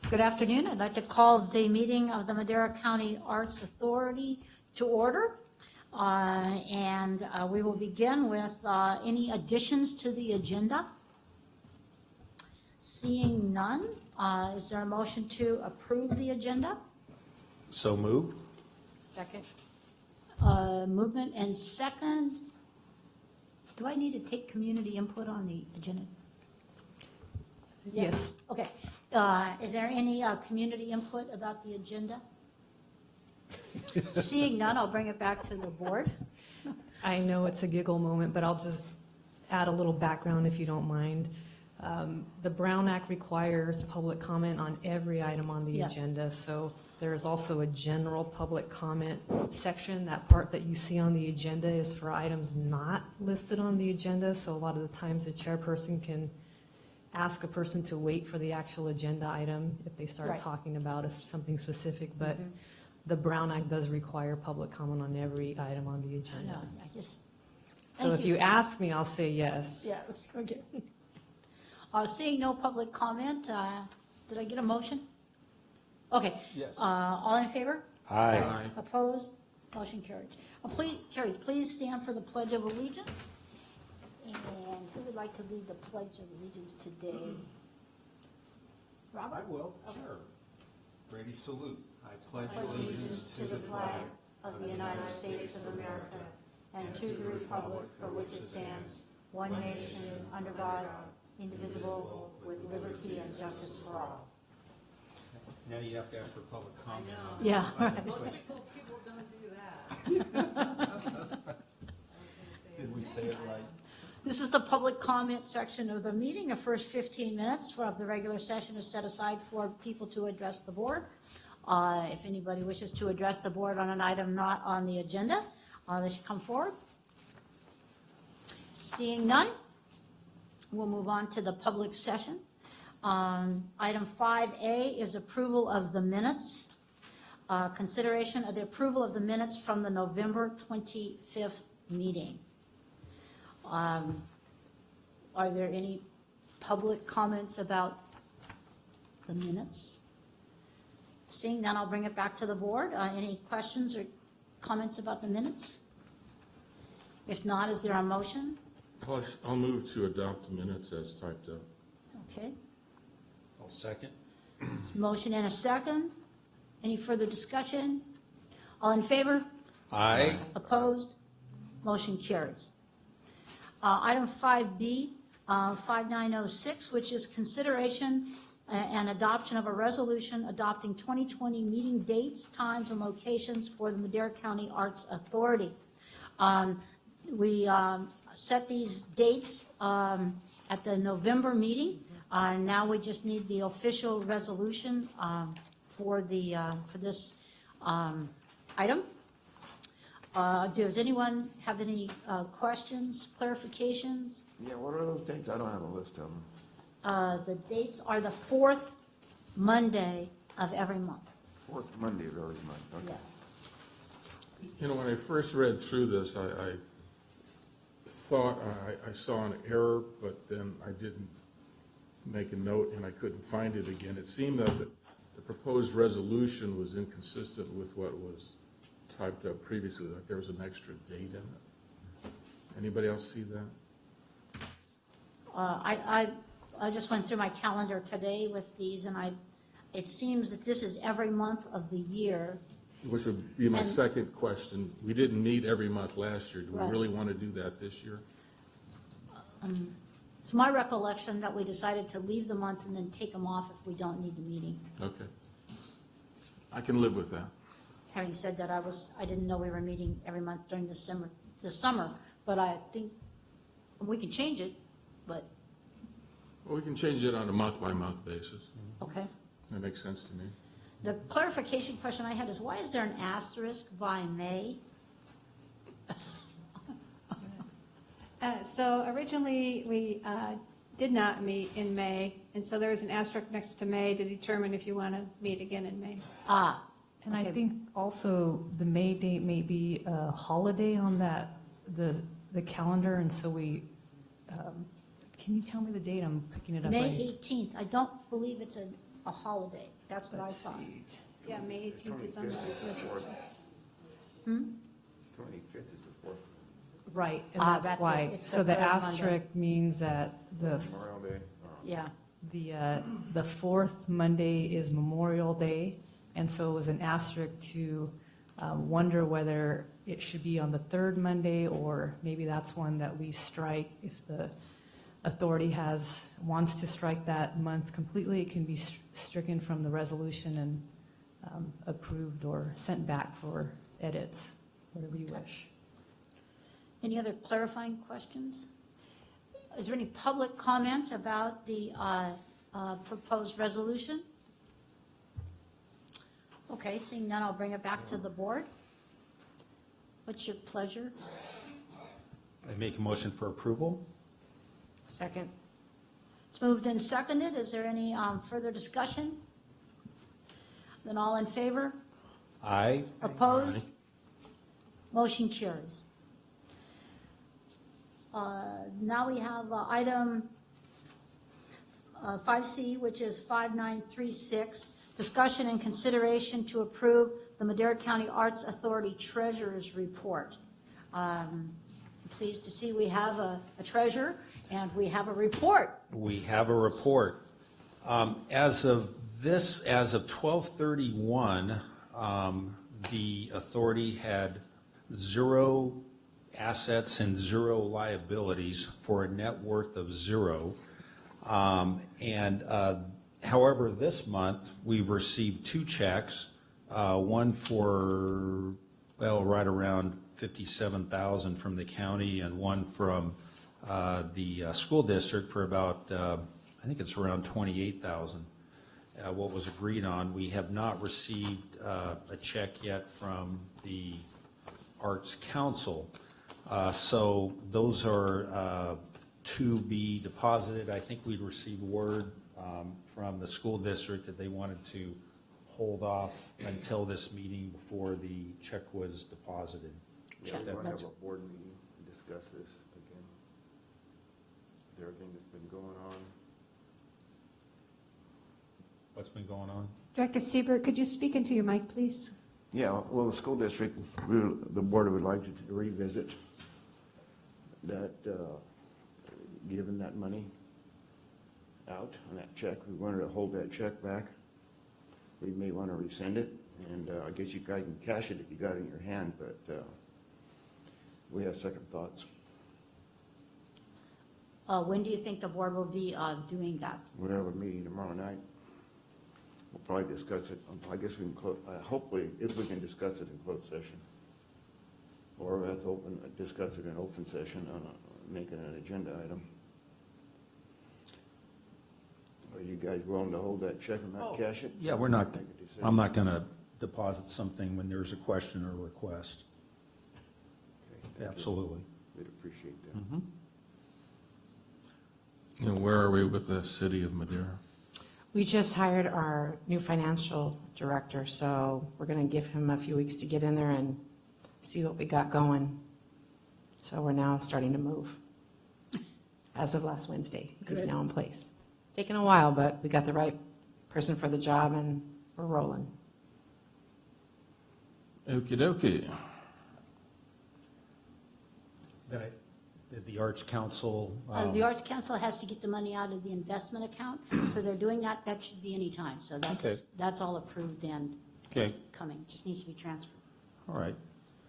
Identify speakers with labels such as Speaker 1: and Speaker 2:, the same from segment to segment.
Speaker 1: Good afternoon. I'd like to call the meeting of the Madera County Arts Authority to order. We will begin with any additions to the agenda. Seeing none, is there a motion to approve the agenda?
Speaker 2: So moved.
Speaker 3: Second.
Speaker 1: Movement and second. Do I need to take community input on the agenda?
Speaker 3: Yes.
Speaker 1: Okay. Is there any community input about the agenda? Seeing none, I'll bring it back to the board.
Speaker 3: I know it's a giggle moment, but I'll just add a little background if you don't mind. The Brown Act requires public comment on every item on the
Speaker 1: Yes.
Speaker 3: agenda, so there is also a general public comment section. That part that you see on the agenda is for items not listed on the agenda, so a lot of the times the chairperson can ask a person to wait for the actual agenda item if they start
Speaker 1: Right.
Speaker 3: talking about something specific, but the Brown Act does require public comment on every item on the
Speaker 1: I
Speaker 3: agenda.
Speaker 1: know, I just,
Speaker 3: So
Speaker 1: Thank
Speaker 3: if
Speaker 1: you.
Speaker 3: you ask me, I'll say yes.
Speaker 1: yes, okay. Seeing no public comment, did I get a motion? Okay.
Speaker 2: Yes.
Speaker 1: All in favor?
Speaker 2: Aye.
Speaker 1: Opposed? Motion carries. Please stand for the Pledge of Allegiance. And who would like to lead the Pledge of Allegiance today? Robert?
Speaker 2: I will, sure. Ready, salute. I pledge
Speaker 1: Allegiance to the flag of the United States of America and to the republic for which it stands, one nation, under God, indivisible, with liberty and justice for all.
Speaker 2: Now you have to ask for public comment.
Speaker 1: Yeah, right.
Speaker 3: Most people don't do that.
Speaker 2: Did we say it right?
Speaker 1: This is the public comment section of the meeting. The first 15 minutes of the regular session is set aside for people to address the board. If anybody wishes to address the board on an item not on the agenda, they should come forward. Seeing none, we'll move on to the public session. Item 5A is approval of the minutes. Consideration of the approval of the minutes from the November 25th meeting. Are there any public comments about the minutes? Seeing none, I'll bring it back to the board. Any questions or comments about the minutes? If not, is there a motion?
Speaker 4: I'll move to adopt the minutes as typed up.
Speaker 1: Okay,
Speaker 2: I'll second.
Speaker 1: it's a motion and a second. Any further discussion? All in favor?
Speaker 2: Aye.
Speaker 1: Opposed? Motion carries. Item 5B, 5906, which is consideration and adoption of a resolution adopting 2020 meeting dates, times, and locations for the Madera County Arts Authority. We set these dates at the November meeting. Now we just need the official resolution for this item. Does anyone have any questions, clarifications?
Speaker 5: Yeah, what are those dates? I don't have a list of them.
Speaker 1: The dates are the fourth Monday of every month.
Speaker 5: Fourth Monday of every month, okay.
Speaker 1: Yes.
Speaker 4: You know, when I first read through this, I thought I saw an error, but then I didn't make a note and I couldn't find it again. It seemed that the proposed resolution was inconsistent with what was typed up previously, like there was an extra date in it. Anybody else see that?
Speaker 1: I just went through my calendar today with these, and it seems that this is every month of the year.
Speaker 4: Which would be my
Speaker 1: And-
Speaker 4: second question. We didn't meet every month last year. Do we
Speaker 1: Right.
Speaker 4: really want to do that this year?
Speaker 1: It's my recollection that we decided to leave the months and then take them off if we don't need the meeting.
Speaker 4: Okay. I can live with that.
Speaker 1: Having said that, I didn't know we were meeting every month during the summer, but I think we can change it, but,
Speaker 4: Well, we can change it on a month-by-month basis.
Speaker 1: okay.
Speaker 4: That makes sense to me.
Speaker 1: The clarification question I had is, why is there an asterisk by May?
Speaker 6: So originally, we did not meet in May, and so there was an asterisk next to May to determine if you want to meet again in May.
Speaker 3: And I
Speaker 1: Okay.
Speaker 3: think also the May date may be a holiday on the calendar, and so can you tell me the date? I'm picking it up.
Speaker 1: May
Speaker 3: right.
Speaker 1: 18th. I don't believe it's a a holiday. That's what I thought.
Speaker 6: Yeah, May 18th is on the resolution.
Speaker 5: 25th is the fourth,
Speaker 3: Right, and
Speaker 1: Ah,
Speaker 3: that's
Speaker 1: that's it.
Speaker 3: why.
Speaker 1: It's
Speaker 3: So
Speaker 1: the
Speaker 3: the
Speaker 1: third Monday.
Speaker 3: asterisk means that
Speaker 5: Memorial Day.
Speaker 1: Yeah,
Speaker 3: the fourth Monday is Memorial Day, and so it was an asterisk to wonder whether it should be on the third Monday, or maybe that's one that we strike. If the authority wants to strike that month completely, it can be stricken from the resolution and approved or sent back for edits, whatever you wish.
Speaker 1: any other clarifying questions? Is there any public comment about the proposed resolution? Okay, seeing none, I'll bring it back to the board. What's your pleasure?
Speaker 2: I make a motion for approval.
Speaker 7: Second.
Speaker 1: It's moved and seconded. Is there any further discussion? Then all in favor?
Speaker 2: Aye.
Speaker 1: Opposed? Motion carries. Now we have item 5C, which is 5936, discussion and consideration to approve the Madera County Arts Authority Treasurer's Report. Pleased to see we have a treasurer and we have a report.
Speaker 2: We have a report. As of 12/31, the authority had 0 assets and 0 liabilities for a net worth of 0. However, this month, we've received 2 checks, one for, well, right around $57,000 from the county, and one from the school district for about, I think it's around $28,000. What was agreed on. We have not received a check yet from the Arts Council. So those are to be deposited. I think we'd received word from the school district that they wanted to hold off until this meeting before the check was deposited.
Speaker 5: Yeah, we
Speaker 1: Check.
Speaker 5: want to have a board meeting to discuss this again. Everything that's been going on.
Speaker 2: What's been going on?
Speaker 6: Director Seaver, could you speak into your mic, please?
Speaker 5: Yeah, well, the school district, the board would like to revisit that, giving that money out on that check. We wanted to hold that check back. We may want to resend it, and I guess you guys can cash it if you got it in your hand, but we have second thoughts.
Speaker 1: When do you think the board will be doing that?
Speaker 5: We'll have a meeting tomorrow night. We'll probably discuss it, I guess we can, hopefully, if we can discuss it in closed session. Or let's discuss it in open session on making an agenda item. Are you guys willing to hold that check and not cash it?
Speaker 2: Yeah, we're not,
Speaker 5: Make a decision.
Speaker 2: I'm not going to deposit something when there's a question or request.
Speaker 5: Okay, thank you.
Speaker 2: Absolutely.
Speaker 5: We'd appreciate that.
Speaker 4: Where are we with the city of Madera?
Speaker 7: We just hired our new financial director, so we're going to give him a few weeks to get in there and see what we got going. So we're now starting to move. As of last Wednesday, he's now in place. It's taken a while, but we got the right person for the job and we're rolling.
Speaker 4: Okey dokey.
Speaker 2: Did the Arts Council?
Speaker 1: The Arts Council has to get the money out of the investment account, so they're doing that. That should be any time. So
Speaker 2: Okay.
Speaker 1: that's all approved and
Speaker 2: Okay.
Speaker 1: coming. Just needs to be transferred.
Speaker 2: All right.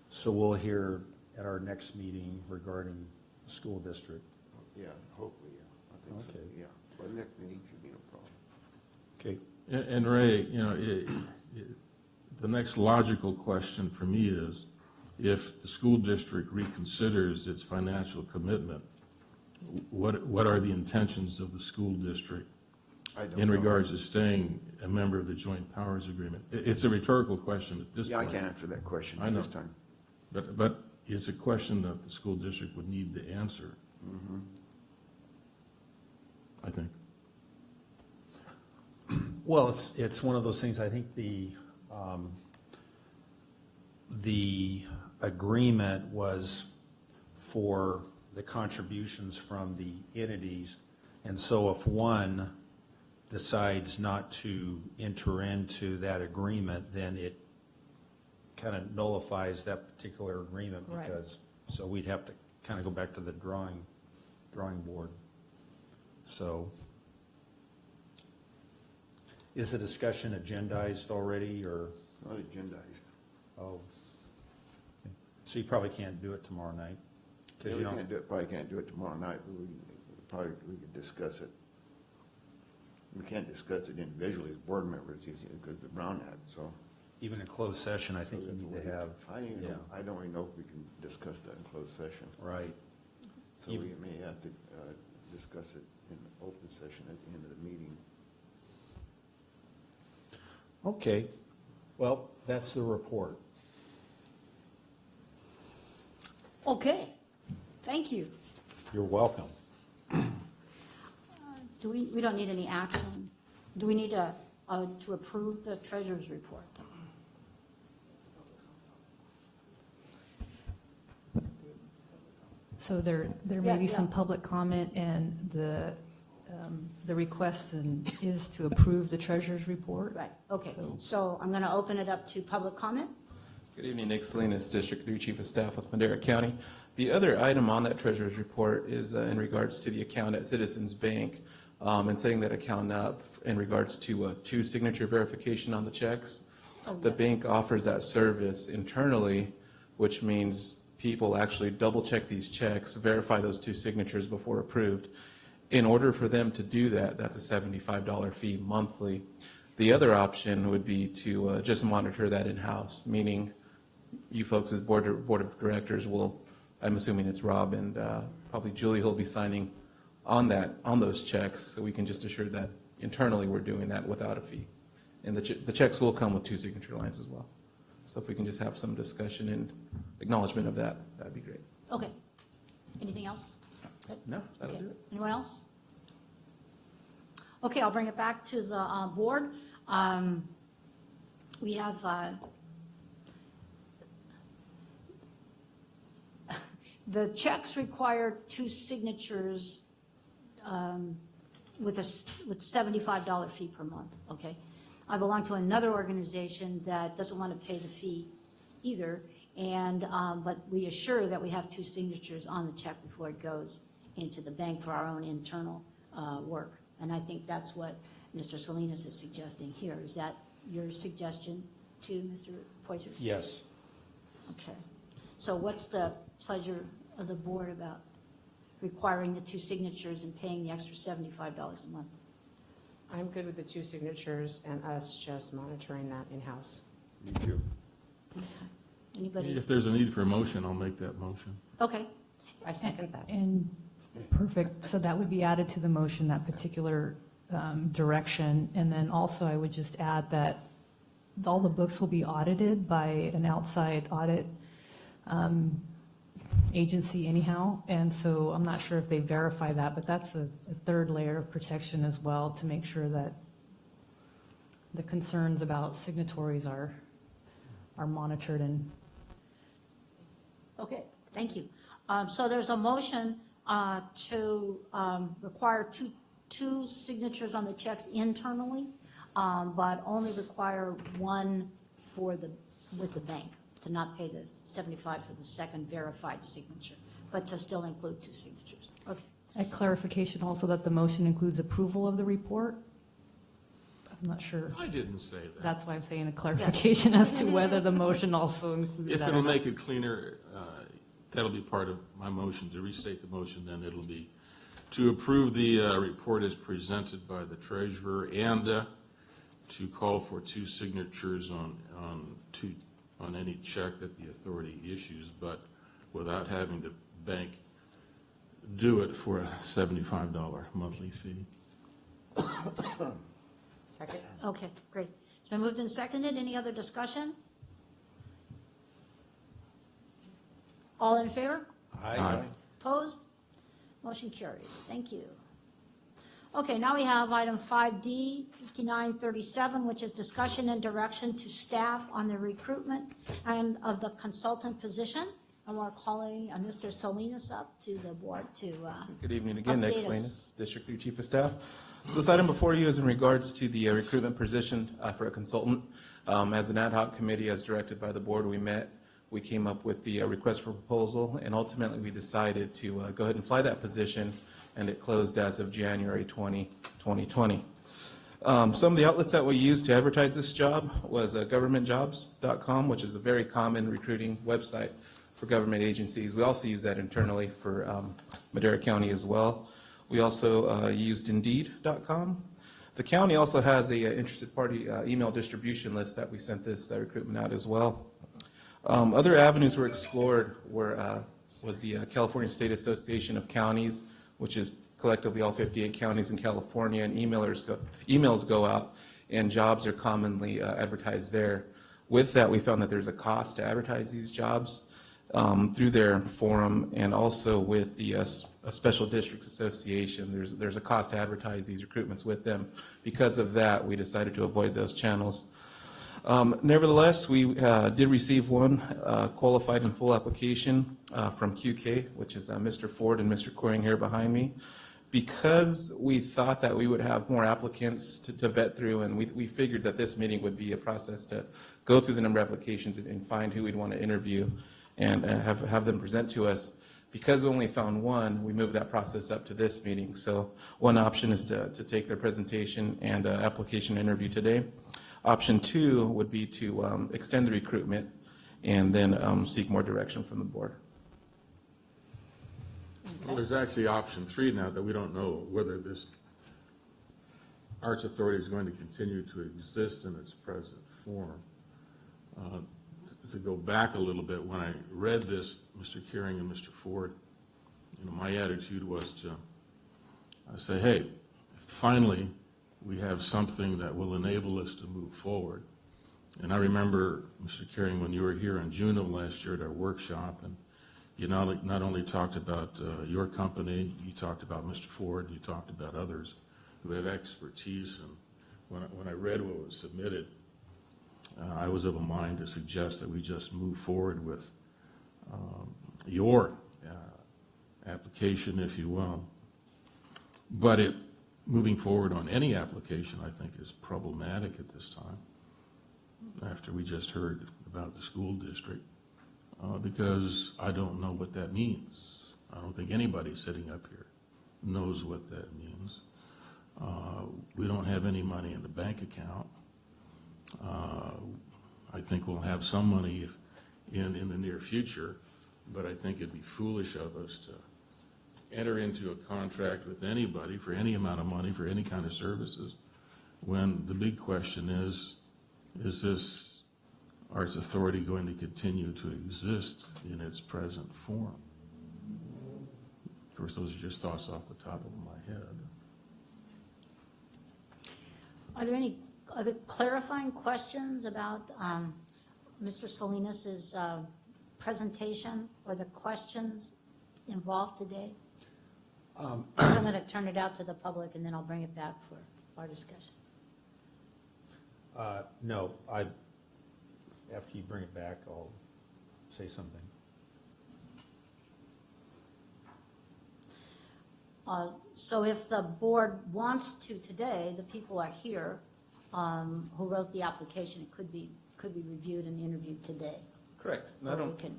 Speaker 2: So we'll hear at our next meeting regarding the school district.
Speaker 5: Yeah, hopefully, yeah. I think so,
Speaker 2: Okay.
Speaker 5: yeah. Well, next meeting should be no problem.
Speaker 2: Okay.
Speaker 4: And Ray, the next logical question for me is, if the school district reconsiders its financial commitment, what are the intentions of the school district
Speaker 5: I don't
Speaker 4: in
Speaker 5: know.
Speaker 4: regards to staying a member of the Joint Powers Agreement? It's a rhetorical question at this
Speaker 5: Yeah, I
Speaker 4: point.
Speaker 5: can't answer that question
Speaker 4: I
Speaker 5: at
Speaker 4: know.
Speaker 5: this time.
Speaker 4: But it's a question that the school district would need to answer, I think.
Speaker 2: Well, it's one of those things, I think the agreement was for the contributions from the entities, and so if one decides not to enter into that agreement, then it kind of nullifies that particular agreement
Speaker 1: Right.
Speaker 2: because, so we'd have to kind of go back to the drawing board. So, is the discussion agendized already, or,
Speaker 5: Not agendized.
Speaker 2: oh? So you probably can't do it tomorrow night? 'Cause
Speaker 5: Yeah,
Speaker 2: you
Speaker 5: we
Speaker 2: don't-
Speaker 5: can't do it, probably can't do it tomorrow night, but we could discuss it. We can't discuss it individually as board members because of the Brown Act, so.
Speaker 2: Even in closed session, I think you need to have, yeah,
Speaker 5: I don't even know if we can discuss that in closed session.
Speaker 2: right.
Speaker 5: So we may have to discuss it in open session at the end of the meeting.
Speaker 2: Okay, well, that's the report.
Speaker 1: Okay, thank you.
Speaker 2: You're welcome.
Speaker 1: We don't need any action. Do we need to approve the treasurer's report?
Speaker 3: So there
Speaker 1: Yeah,
Speaker 3: may be
Speaker 1: yeah.
Speaker 3: some public comment, and the request is to approve the treasurer's report.
Speaker 1: Right, okay.
Speaker 3: So-
Speaker 1: So I'm going to open it up to public comment.
Speaker 8: Good evening, Nick Salinas, District 3 Chief of Staff with Madera County. The other item on that treasurer's report is in regards to the account at Citizens Bank and setting that account up in regards to two-signature verification on the checks. The bank offers that service internally, which means people actually double-check these checks, verify those two signatures before approved. In order for them to do that, that's a $75 fee monthly. The other option would be to just monitor that in-house, meaning you folks as board of directors will, I'm assuming it's Rob and probably Julie who'll be signing on those checks, so we can just assure that internally we're doing that without a fee. And the checks will come with two signature lines as well. So if we can just have some discussion and acknowledgement of that, that'd be great.
Speaker 1: Okay. Anything else? Good.
Speaker 8: No, that'll
Speaker 1: Okay.
Speaker 8: do it.
Speaker 1: Anyone else? Okay, I'll bring it back to the board. We have the checks require two signatures with $75 fee per month, okay? I belong to another organization that doesn't want to pay the fee either, and, but we assure that we have two signatures on the check before it goes into the bank for our own internal work. And I think that's what Mr. Salinas is suggesting here. Is that your suggestion too, Mr. Poitras?
Speaker 2: Yes.
Speaker 1: Okay. So what's the pleasure of the board about requiring the two signatures and paying the extra $75 a month?
Speaker 7: I'm good with the two signatures and us just monitoring that in-house.
Speaker 5: Me too.
Speaker 1: Okay. Anybody?
Speaker 4: If there's a need for a motion, I'll make that motion.
Speaker 1: Okay.
Speaker 7: I second that.
Speaker 3: And, perfect, so that would be added to the motion, that particular direction. And then also, I would just add that all the books will be audited by an outside audit agency anyhow. And so I'm not sure if they verify that, but that's a third layer of protection as well, to make sure that the concerns about signatories are monitored and.
Speaker 1: Okay, thank you. So there's a motion to require two signatures on the checks internally, but only require one with the bank, to not pay the $75 for the second verified signature, but to still include two signatures. Okay.
Speaker 3: A clarification also that the motion includes approval of the report. I'm not sure.
Speaker 4: I didn't say that.
Speaker 3: That's why I'm saying a clarification as to whether the motion also includes
Speaker 4: If
Speaker 3: that. or
Speaker 4: it'll
Speaker 3: not.
Speaker 4: make it cleaner, that'll be part of my motion. To restate the motion, then it'll be to approve the report as presented by the treasurer and to call for two signatures on any check that the authority issues, but without having the bank do it for a $75 monthly fee.
Speaker 7: Second?
Speaker 1: Okay, great. It's been moved and seconded. Any other discussion? All in favor?
Speaker 4: Aye.
Speaker 1: Opposed? Motion carries. Thank you. Okay, now we have item 5D, 5937, which is discussion and direction to staff on the recruitment and of the consultant position. And we're calling Mr. Salinas up to the board to
Speaker 8: Good evening again, Nick
Speaker 1: Update us.
Speaker 8: Salinas, District 3 Chief of Staff. So this item before you is in regards to the recruitment position for a consultant. As an ad hoc committee, as directed by the board, we met, we came up with the request for proposal, and ultimately we decided to go ahead and fly that position, and it closed as of January 2020. Some of the outlets that we used to advertise this job was governmentjobs.com, which is a very common recruiting website for government agencies. We also use that internally for Madera County as well. We also used Indeed.com. The county also has a interested party email distribution list that we sent this recruitment out as well. Other avenues were explored was the California State Association of Counties, which is collectively all 58 counties in California, and emails go out, and jobs are commonly advertised there. With that, we found that there's a cost to advertise these jobs through their forum, and also with the Special Districts Association. There's a cost to advertise these recruitments with them. Because of that, we decided to avoid those channels. Nevertheless, we did receive one qualified and full application from QK, which is Mr. Ford and Mr. Coring here behind me. Because we thought that we would have more applicants to vet through, and we figured that this meeting would be a process to go through the number of applications and find who we'd want to interview and have them present to us. Because we only found one, we moved that process up to this meeting. So one option is to take their presentation and application interview today. Option two would be to extend the recruitment and then seek more direction from the board.
Speaker 4: Well, there's actually option three now that we don't know whether this Arts Authority is going to continue to exist in its present form. To go back a little bit, when I read this, Mr. Kearing and Mr. Ford, my attitude was to say, hey, finally, we have something that will enable us to move forward. And I remember, Mr. Kearing, when you were here in June of last year at our workshop, and you not only talked about your company, you talked about Mr. Ford, you talked about others who have expertise. And when I read what was submitted, I was of a mind to suggest that we just move forward with your application, if you will. But moving forward on any application, I think, is problematic at this time, after we just heard about the school district, because I don't know what that means. I don't think anybody sitting up here knows what that means. We don't have any money in the bank account. I think we'll have some money in the near future, but I think it'd be foolish of us to enter into a contract with anybody for any amount of money for any kind of services, when the big question is this Arts Authority going to continue to exist in its present form? Of course, those are just thoughts off the top of my head.
Speaker 1: Are there any other clarifying questions about Mr. Salinas' presentation or the questions involved today? I'm going to turn it out to the public, and then I'll bring it back for our discussion.
Speaker 2: No, after you bring it back, I'll say something.
Speaker 1: So if the board wants to today, the people are here who wrote the application. It could be reviewed and interviewed today.
Speaker 8: Correct.
Speaker 1: Or we can-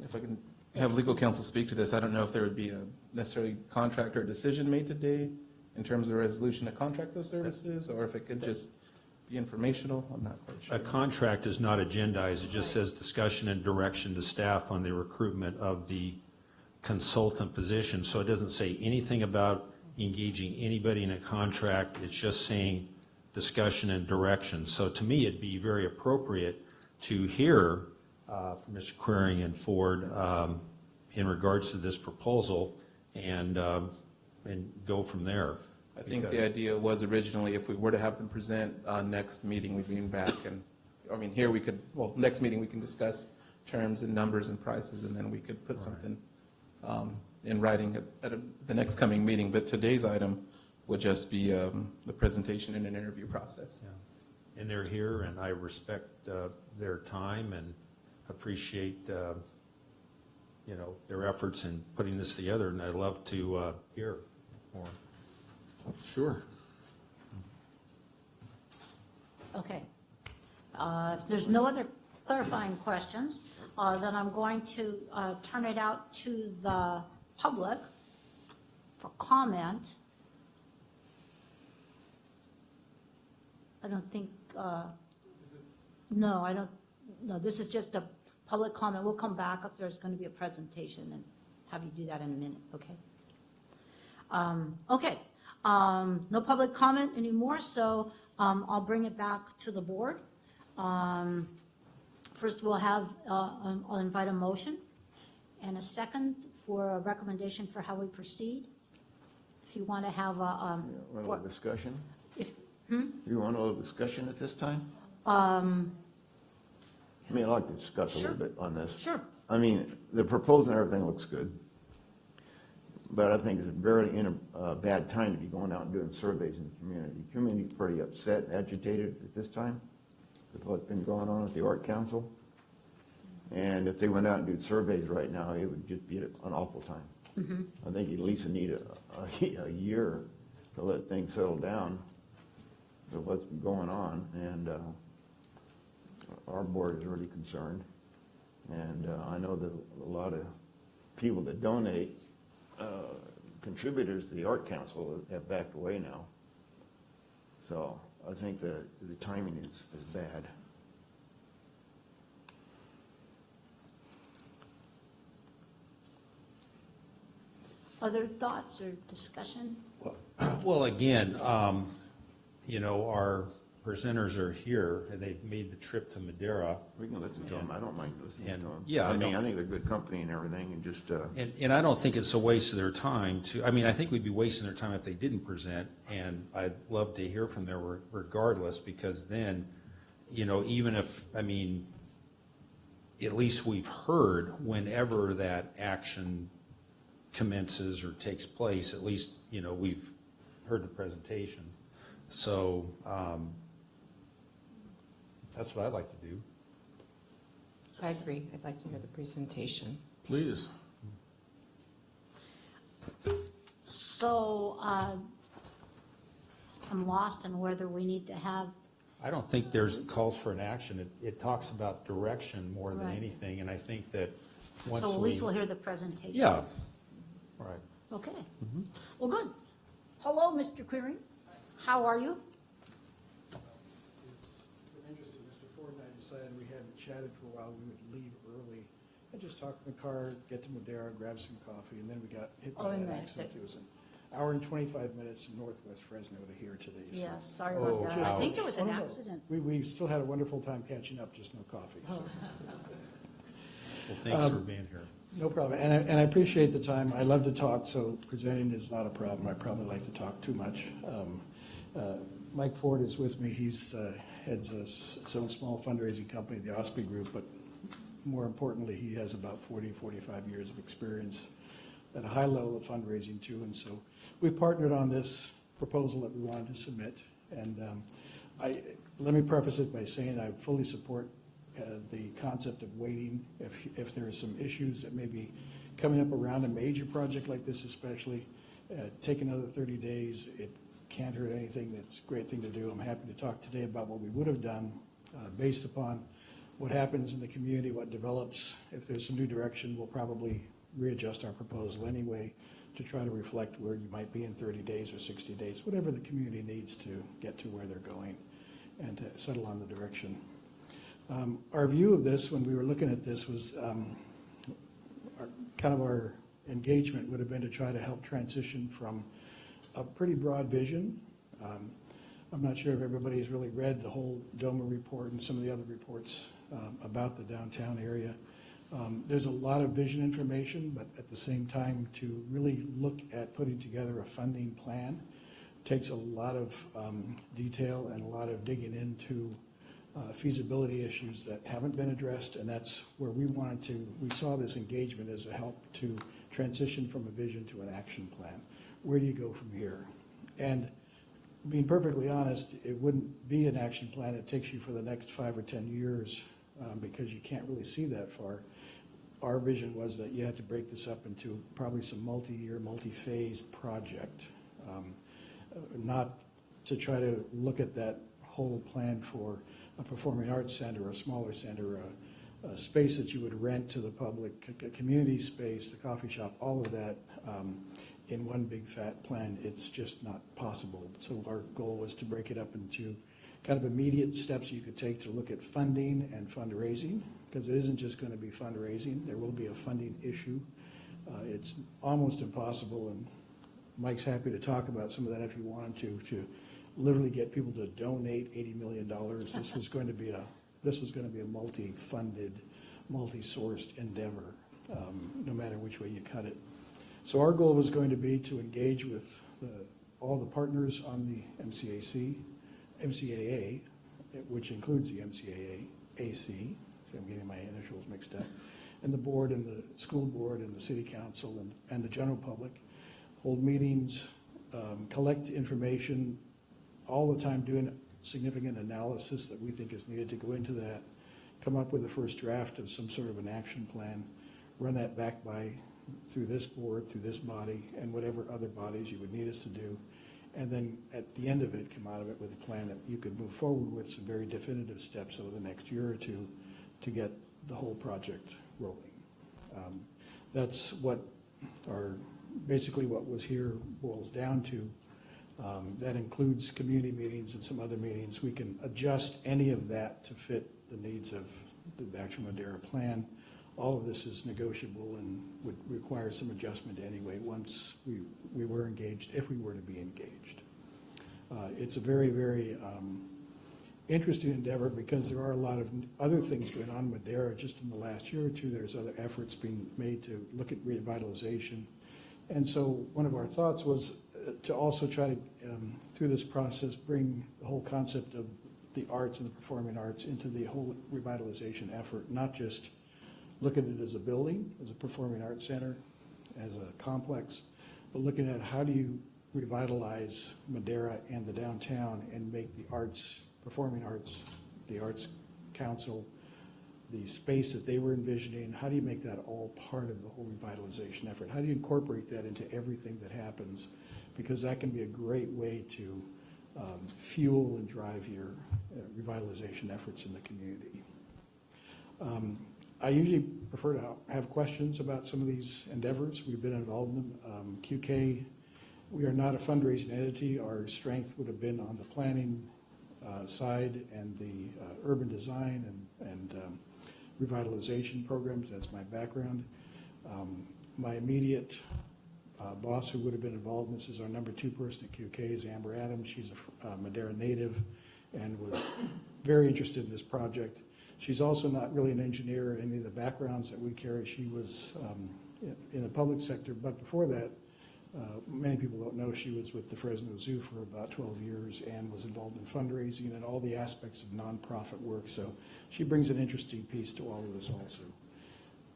Speaker 8: If I can have legal counsel speak to this, I don't know if there would be a necessarily contract or decision made today in terms of a resolution to contract those services, or if it could just be informational. I'm not quite sure.
Speaker 2: A contract is not agendized. It just says discussion and direction to staff on the recruitment of the consultant position. So it doesn't say anything about engaging anybody in a contract. It's just saying discussion and direction. So to me, it'd be very appropriate to hear from Mr. Queering and Ford in regards to this proposal and go from there.
Speaker 8: I think the idea was originally, if we were to have them present next meeting, we'd be back, and here we could, next meeting we can discuss terms and numbers and prices, and then we could put something in writing at the next coming meeting. But today's item would just be the presentation and an interview process.
Speaker 2: Yeah. And they're here, and I respect their time and appreciate their efforts in putting this together, and I'd love to hear more.
Speaker 4: Sure.
Speaker 1: Okay. If there's no other clarifying questions, then I'm going to turn it out to the public for comment. I don't think, no, I don't, no, this is just a public comment. We'll come back if there's going to be a presentation and have you do that in a minute, okay? Okay, no public comment anymore, so I'll bring it back to the board. First, we'll have, I'll invite a motion and a second for a recommendation for how we proceed. If you want to have a,
Speaker 5: Want a little discussion?
Speaker 1: if,
Speaker 5: You want a little discussion at this time?
Speaker 1: um,
Speaker 5: I mean, I'd like to discuss a little
Speaker 1: Sure.
Speaker 5: bit on this.
Speaker 1: sure,
Speaker 5: I mean, the proposal and everything looks good, but I think it's very in a bad time to be going out and doing surveys in the community. The community's pretty upset and agitated at this time with what's been going on with the Art Council. And if they went out and did surveys right now, it would just be an awful time. I think you at least need a year to let things settle down with what's been going on, and our board is really concerned. And I know that a lot of people that donate, contributors to the Art Council have backed away now. So I think the timing is bad.
Speaker 1: other thoughts or discussion?
Speaker 2: Well, again, you know, our presenters are here, and they've made the trip to Madera.
Speaker 5: We can listen to them. I don't mind listening to
Speaker 2: And-
Speaker 5: them.
Speaker 2: yeah,
Speaker 5: I
Speaker 2: I
Speaker 5: mean,
Speaker 2: don't-
Speaker 5: I think they're good company and everything, and just,
Speaker 2: And I don't think it's a waste of their time to, I mean, I think we'd be wasting their time if they didn't present, and I'd love to hear from them regardless, because then, you know, even if, I mean, at least we've heard whenever that action commences or takes place, at least, you know, we've heard the presentation. So, that's what I'd like to do.
Speaker 7: I agree. I'd like to hear the presentation.
Speaker 4: Please.
Speaker 1: So I'm lost on whether we need to have,
Speaker 2: I don't think there's calls for an action. It talks about direction more than
Speaker 1: Right.
Speaker 2: anything, and I think that once
Speaker 1: so at least we'll
Speaker 2: we.
Speaker 1: hear the presentation.
Speaker 2: Yeah, right.
Speaker 1: Okay. Well, good. Hello, Mr. Query. How are you?
Speaker 9: It's been interesting, Mr. Ford and I decided we hadn't chatted for a while, we would leave early. I just talked in the car, get to Madera, grab some coffee, and then we got hit
Speaker 1: Oh,
Speaker 9: by
Speaker 1: and
Speaker 9: that
Speaker 1: that-
Speaker 9: accident. It was an hour and 25 minutes from Northwest Fresno to here today. so-
Speaker 1: Yes, sorry
Speaker 2: Oh,
Speaker 1: about that. I think
Speaker 2: ouch.
Speaker 1: there was an
Speaker 9: Oh, no.
Speaker 1: accident.
Speaker 9: We still had a wonderful time catching up, just no coffee. so.
Speaker 2: Well, thanks for being here.
Speaker 9: No problem, and I appreciate the time. I love to talk, so presenting is not a problem. I probably like to talk too much. Mike Ford is with me. He's heads his own small fundraising company, the Osby Group, but more importantly, he has about 40, 45 years of experience at a high level of fundraising too. And so we partnered on this proposal that we wanted to submit. And let me preface it by saying I fully support the concept of waiting if there are some issues that may be coming up around a major project like this especially. Take another 30 days. It can't hurt anything. It's a great thing to do. I'm happy to talk today about what we would have done based upon what happens in the community, what develops. If there's some new direction, we'll probably readjust our proposal anyway to try to reflect where you might be in 30 days or 60 days, whatever the community needs to get to where they're going and to settle on the direction. Our view of this, when we were looking at this, was our engagement would have been to try to help transition from a pretty broad vision. I'm not sure if everybody's really read the whole DOMA report and some of the other reports about the downtown area. There's a lot of vision information, but at the same time, to really look at putting together a funding plan takes a lot of detail and a lot of digging into feasibility issues that haven't been addressed, and that's where we saw this engagement as a help to transition from a vision to an action plan. Where do you go from here? And being perfectly honest, it wouldn't be an action plan that takes you for the next 5 or 10 years because you can't really see that far. Our vision was that you had to break this up into probably some multi-year, multi-phased project, not to try to look at that whole plan for a performing arts center, a smaller center, a space that you would rent to the public, a community space, the coffee shop, all of that in one big fat plan. It's just not possible. So our goal was to break it up into kind of immediate steps you could take to look at funding and fundraising, because it isn't just going to be fundraising. There will be a funding issue. It's almost impossible, and Mike's happy to talk about some of that if you wanted to literally get people to donate $80 million. This was going to be a multi-funded, multi-sourced endeavor, no matter which way you cut it. So our goal was going to be to engage with all the partners on the MCAA, which includes the MCAA, AC, so I'm getting my initials mixed up, and the board and the school board and the city council and the general public, hold meetings, collect information, all the time doing significant analysis that we think is needed to go into that, come up with a first draft of some sort of an action plan, run that back through this board, through this body, and whatever other bodies you would need us to do. And then at the end of it, come out of it with a plan that you could move forward with some very definitive steps over the next year or two to get the whole project rolling. That's what basically what was here boils down to. That includes community meetings and some other meetings. We can adjust any of that to fit the needs of the actual Madera plan. All of this is negotiable and would require some adjustment anyway once we were engaged, if we were to be engaged. It's a very, very interesting endeavor because there are a lot of other things going on in Madera. Just in the last year or two, there's other efforts being made to look at revitalization. And so one of our thoughts was to also try to, through this process, bring the whole concept of the arts and the performing arts into the whole revitalization effort, not just look at it as a building, as a performing arts center, as a complex, but looking at how do you revitalize Madera and the downtown and make the arts, performing arts, the Arts Council, the space that they were envisioning, how do you make that all part of the whole revitalization effort? How do you incorporate that into everything that happens? Because that can be a great way to fuel and drive your revitalization efforts in the community. I usually prefer to have questions about some of these endeavors. We've been involved in them. QK, we are not a fundraising entity. Our strength would have been on the planning side and the urban design and revitalization programs. That's my background. My immediate boss who would have been involved in this is our number 2 person at QK is Amber Adams. She's a Madera native and was very interested in this project. She's also not really an engineer in any of the backgrounds that we carry. She was in the public sector, but before that, many people don't know, she was with the Fresno Zoo for about 12 years and was involved in fundraising and all the aspects of nonprofit work. So she brings an interesting piece to all of this also.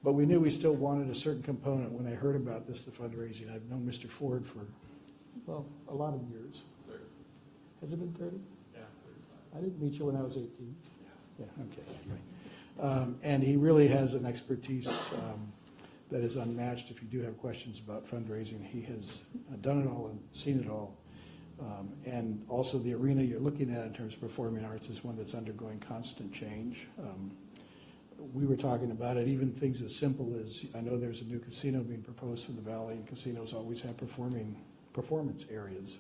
Speaker 9: But we knew we still wanted a certain component. When I heard about this, the fundraising, I've known Mr. Ford for, well, a lot of years.
Speaker 4: 30.
Speaker 9: Has it been 30?
Speaker 4: Yeah, 35.
Speaker 9: I didn't meet you when I was 18. Yeah, okay, anyway. And he really has an expertise that is unmatched. If you do have questions about fundraising, he has done it all and seen it all. And also the arena you're looking at in terms of performing arts is one that's undergoing constant change. We were talking about it, even things as simple as, I know there's a new casino being proposed for the Valley, and casinos always have performance areas.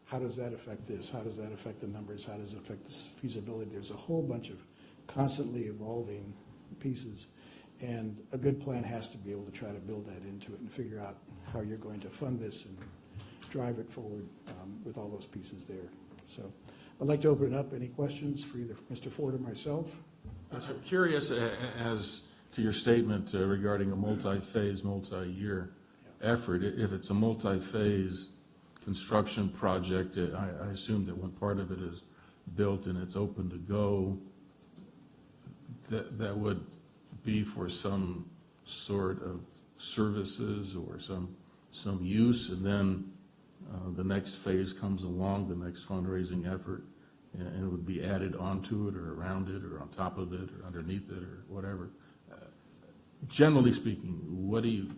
Speaker 9: How does that affect this? How does that affect the numbers? How does it affect the feasibility? There's a whole bunch of constantly evolving pieces, and a good plan has to be able to try to build that into it and figure out how you're going to fund this and drive it forward with all those pieces there. So I'd like to open it up. Any questions for either Mr. Ford or myself?
Speaker 4: I'm curious as to your statement regarding a multi-phase, multi-year effort. If it's a multi-phase construction project, I assume that when part of it is built and it's open to go, that would be for some sort of services or some use, and then the next phase comes along, the next fundraising effort, and it would be added onto it or around it or on top of it or underneath it or whatever. Generally speaking, what do you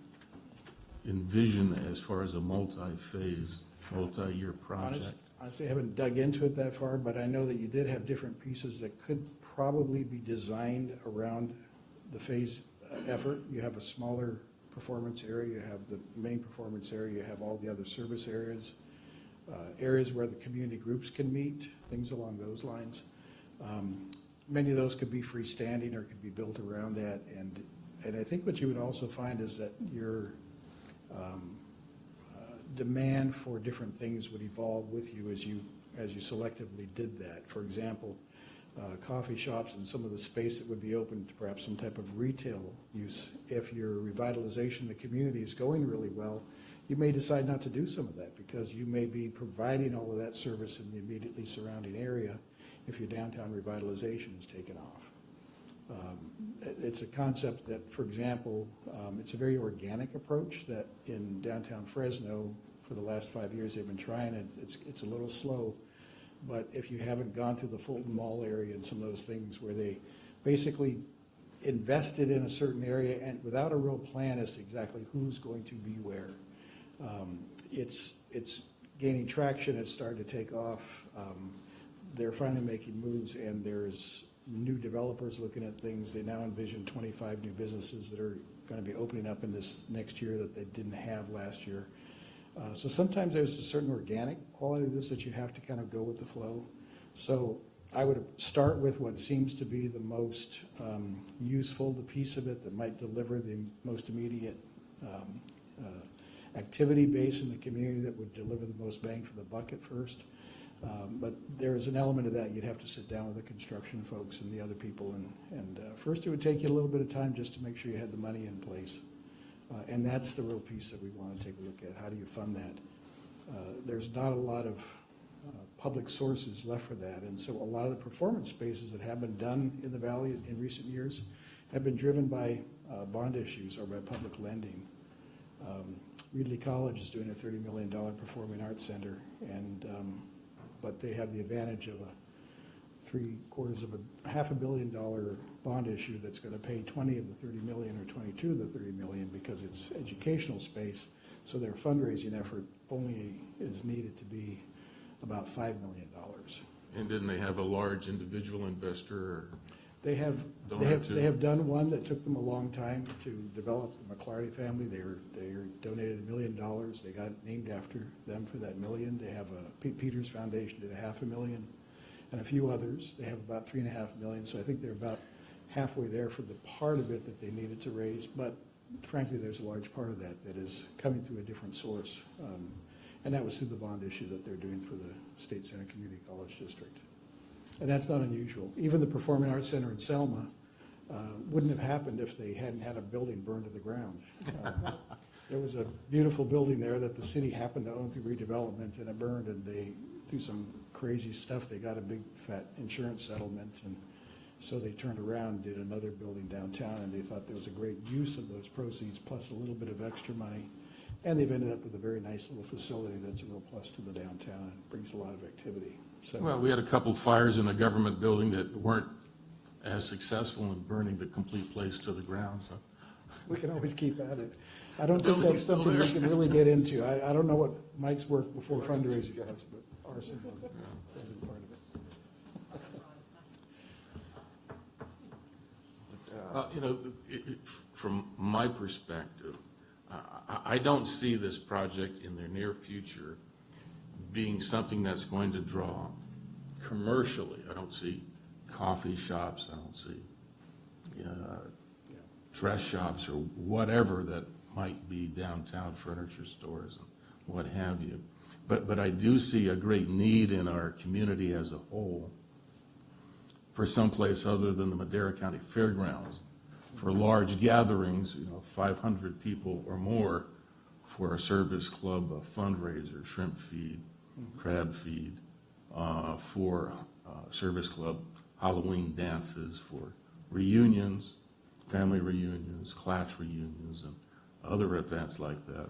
Speaker 4: envision as far as a multi-phase, multi-year project?
Speaker 9: honestly haven't dug into it that far, but I know that you did have different pieces that could probably be designed around the phase effort. You have a smaller performance area, you have the main performance area, you have all the other service areas, areas where the community groups can meet, things along those lines. Many of those could be freestanding or could be built around that, and I think what you would also find is that your demand for different things would evolve with you as you selectively did that. For example, coffee shops and some of the space that would be open to perhaps some type of retail use. If your revitalization of the community is going really well, you may decide not to do some of that because you may be providing all of that service in the immediately surrounding area if your downtown revitalization is taken off. It's a concept that, for example, it's a very organic approach that in downtown Fresno for the last 5 years they've been trying it. It's a little slow, but if you haven't gone through the Fulton Mall area and some of those things where they basically invested in a certain area and without a real plan as to exactly who's going to be where, it's gaining traction. It's starting to take off. They're finally making moves, and there's new developers looking at things. They now envision 25 new businesses that are going to be opening up in this next year that they didn't have last year. So sometimes there's a certain organic quality to this that you have to kind of go with the flow. So I would start with what seems to be the most useful, the piece of it that might deliver the most immediate activity base in the community that would deliver the most bang for the bucket first. But there is an element of that. You'd have to sit down with the construction folks and the other people. And first it would take you a little bit of time just to make sure you had the money in place. And that's the real piece that we want to take a look at. How do you fund that? There's not a lot of public sources left for that. And so a lot of the performance spaces that have been done in the valley in recent years have been driven by bond issues or by public lending. Reedley College is doing a $30 million performing arts center, and but they have the advantage of a $500 million bond issue that's going to pay 20 of the 30 million or 22 of the 30 million because it's educational space. So their fundraising effort only is needed to be about $5 million.
Speaker 4: And didn't they have a large individual investor? Or
Speaker 9: They have done one that took them a long time to develop. The McClarty family, they donated $1 million. They got named after them for that million. They have a Pete Peters Foundation did $500,000, and a few others. They have about $3.5 million. So I think they're about halfway there for the part of it that they needed to raise. But frankly, there's a large part of that is coming through a different source, and that was through the bond issue that they're doing for the State Center Community College District. And that's not unusual. Even the Performing Arts Center in Selma wouldn't have happened if they hadn't had a building burned to the ground. There was a beautiful building there that the city happened to own through redevelopment, and it burned, and they, through some crazy stuff, they got a big fat insurance settlement, and so they turned around and did another building downtown, and they thought there was a great use of those proceeds, plus a little bit of extra money. And they've ended up with a very nice little facility that's a real plus to the downtown and brings a lot of activity. So,
Speaker 4: Well, we had a couple fires in a government building that weren't as successful in burning the complete place to the ground, so.
Speaker 9: we can always keep at it. I don't think that's something we can really get into. I don't know what Mike's work before fundraising was, but arson wasn't part of it.
Speaker 4: From my perspective, I don't see this project in the near future being something that's going to draw commercially. I don't see coffee shops, I don't see dress shops or whatever that might be downtown, furniture stores and what have you. But I do see a great need in our community as a whole for someplace other than the Madera County Fairgrounds, for large gatherings, 500 people or more, for a service club, a fundraiser, shrimp feed, crab feed, for service club Halloween dances, for reunions, family reunions, class reunions, and other events like that.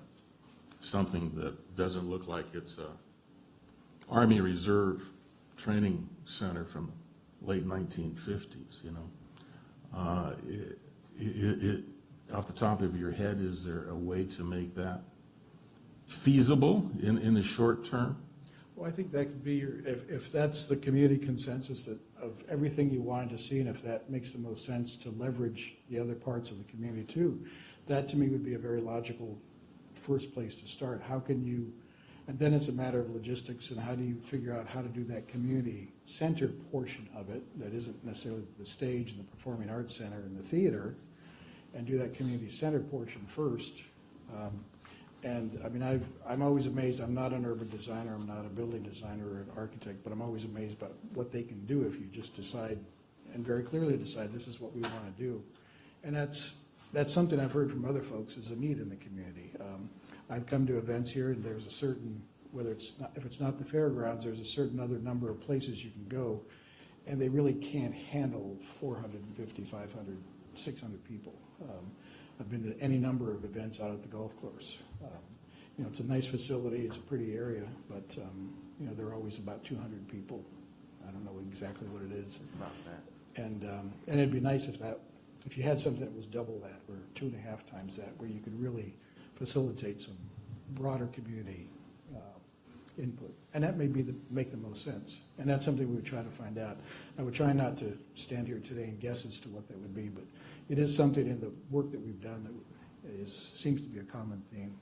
Speaker 4: Something that doesn't look like it's a Army Reserve training center from the late 1950s, off the top of your head, is there a way to make that feasible in the short term?
Speaker 9: Well, I think that could be your, if that's the community consensus that of everything you wanted to see, and if that makes the most sense to leverage the other parts of the community too, that to me would be a very logical first place to start. How can you, and then it's a matter of logistics and how do you figure out how to do that community center portion of it that isn't necessarily the stage and the performing arts center and the theater, and do that community center portion first. And I mean, I'm always amazed, I'm not an urban designer, I'm not a building designer or an architect, but I'm always amazed about what they can do if you just decide, and very clearly decide, this is what we want to do. And that's something I've heard from other folks is a need in the community. I've come to events here and there's a certain, whether it's not, if it's not the fairgrounds, there's a certain other number of places you can go, and they really can't handle 450, 500, 600 people. I've been to any number of events out at the golf course. You know, it's a nice facility, it's a pretty area, but, you know, there are always about 200 people. I don't know exactly what it is.
Speaker 5: About that.
Speaker 9: And it'd be nice if you had something that was double that or 2.5 times that, where you could really facilitate some broader community input. And that may make the most sense. And that's something we would try to find out. I would try not to stand here today and guess as to what that would be, but it is something in the work that we've done that seems to be a common theme.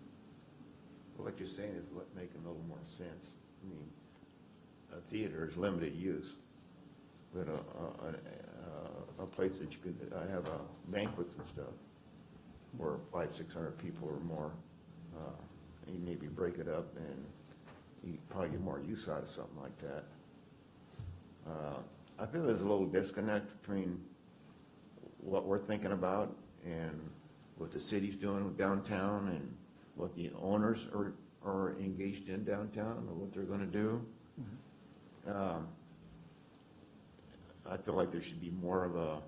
Speaker 5: Well, what you're saying is making a little more sense. I mean, a theater is limited use, but a place that you could have banquets and stuff, where 500, 600 people or more, you maybe break it up and you probably get more use out of something like that. I feel there's a little disconnect between what we're thinking about and what the city's doing with downtown and what the owners are engaged in downtown or what they're going to do. I feel like there should be more of a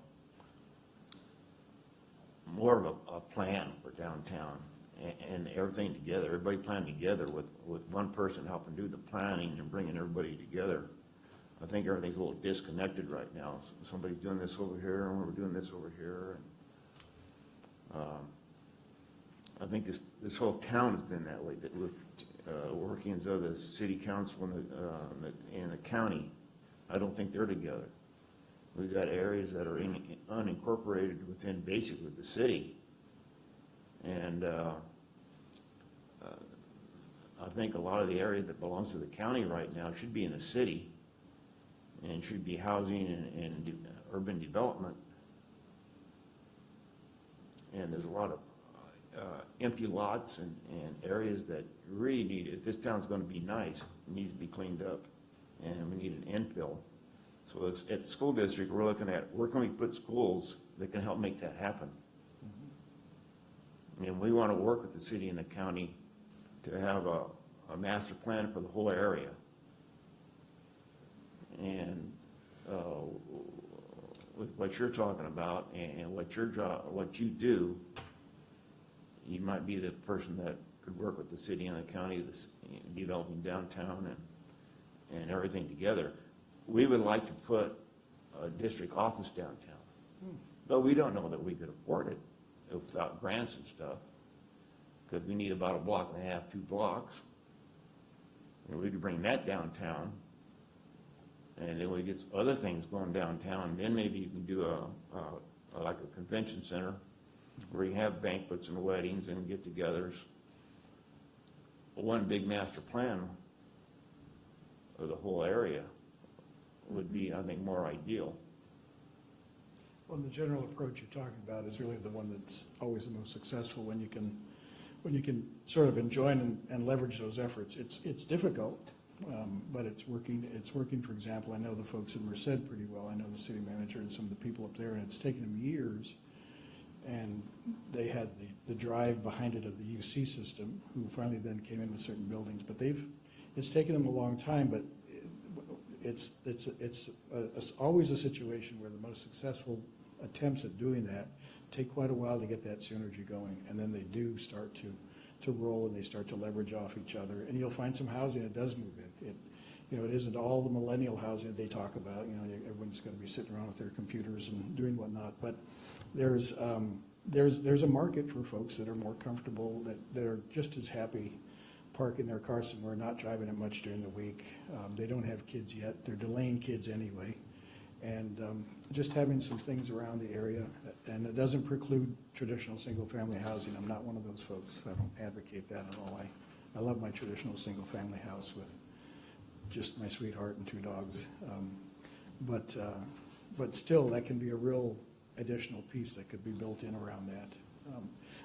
Speaker 5: plan for downtown and everything together. Everybody plan together with one person helping do the planning and bringing everybody together. I think everything's a little disconnected right now. Somebody's doing this over here and we're doing this over here. And, I think this whole town has been that way, that with workings of the city council and the county, I don't think they're together. We've got areas that are unincorporated within basically the city. And I think a lot of the area that belongs to the county right now should be in the city and should be housing and urban development. And there's a lot of empty lots and areas that really need, if this town's going to be nice, it needs to be cleaned up, and we need an infill. So at the school district, we're looking at where can we put schools that can help make that happen. And we want to work with the city and the county to have a master plan for the whole area. And with what you're talking about and what you do, you might be the person that could work with the city and the county, developing downtown and everything together. We would like to put a district office downtown, but we don't know that we could afford it without grants and stuff, because we need about 1.5 blocks, 2 blocks. And we could bring that downtown, and then we get other things going downtown. Then maybe you can do like a convention center where you have banquets and weddings and get-togethers. One big master plan of the whole area would be, I think, more ideal.
Speaker 9: Well, the general approach you're talking about is really the one that's always the most successful when you can sort of enjoin and leverage those efforts. It's difficult, but it's working. It's working. For example, I know the folks in Merced pretty well. I know the city manager and some of the people up there, and it's taken them years. And they had the drive behind it of the UC system, who finally then came in with certain buildings. But it's taken them a long time. But it's always a situation where the most successful attempts at doing that take quite a while to get that synergy going, and then they do start to roll and they start to leverage off each other. And you'll find some housing that does move in. It isn't all the millennial housing that they talk about. Everyone's going to be sitting around with their computers and doing whatnot. But there's a market for folks that are more comfortable, that are just as happy parking their car somewhere, not driving it much during the week. They don't have kids yet. They're delaying kids anyway. And just having some things around the area. And it doesn't preclude traditional single-family housing. I'm not one of those folks. I don't advocate that at all. I love my traditional single-family house with just my sweetheart and 2 dogs. But still, that can be a real additional piece that could be built in around that.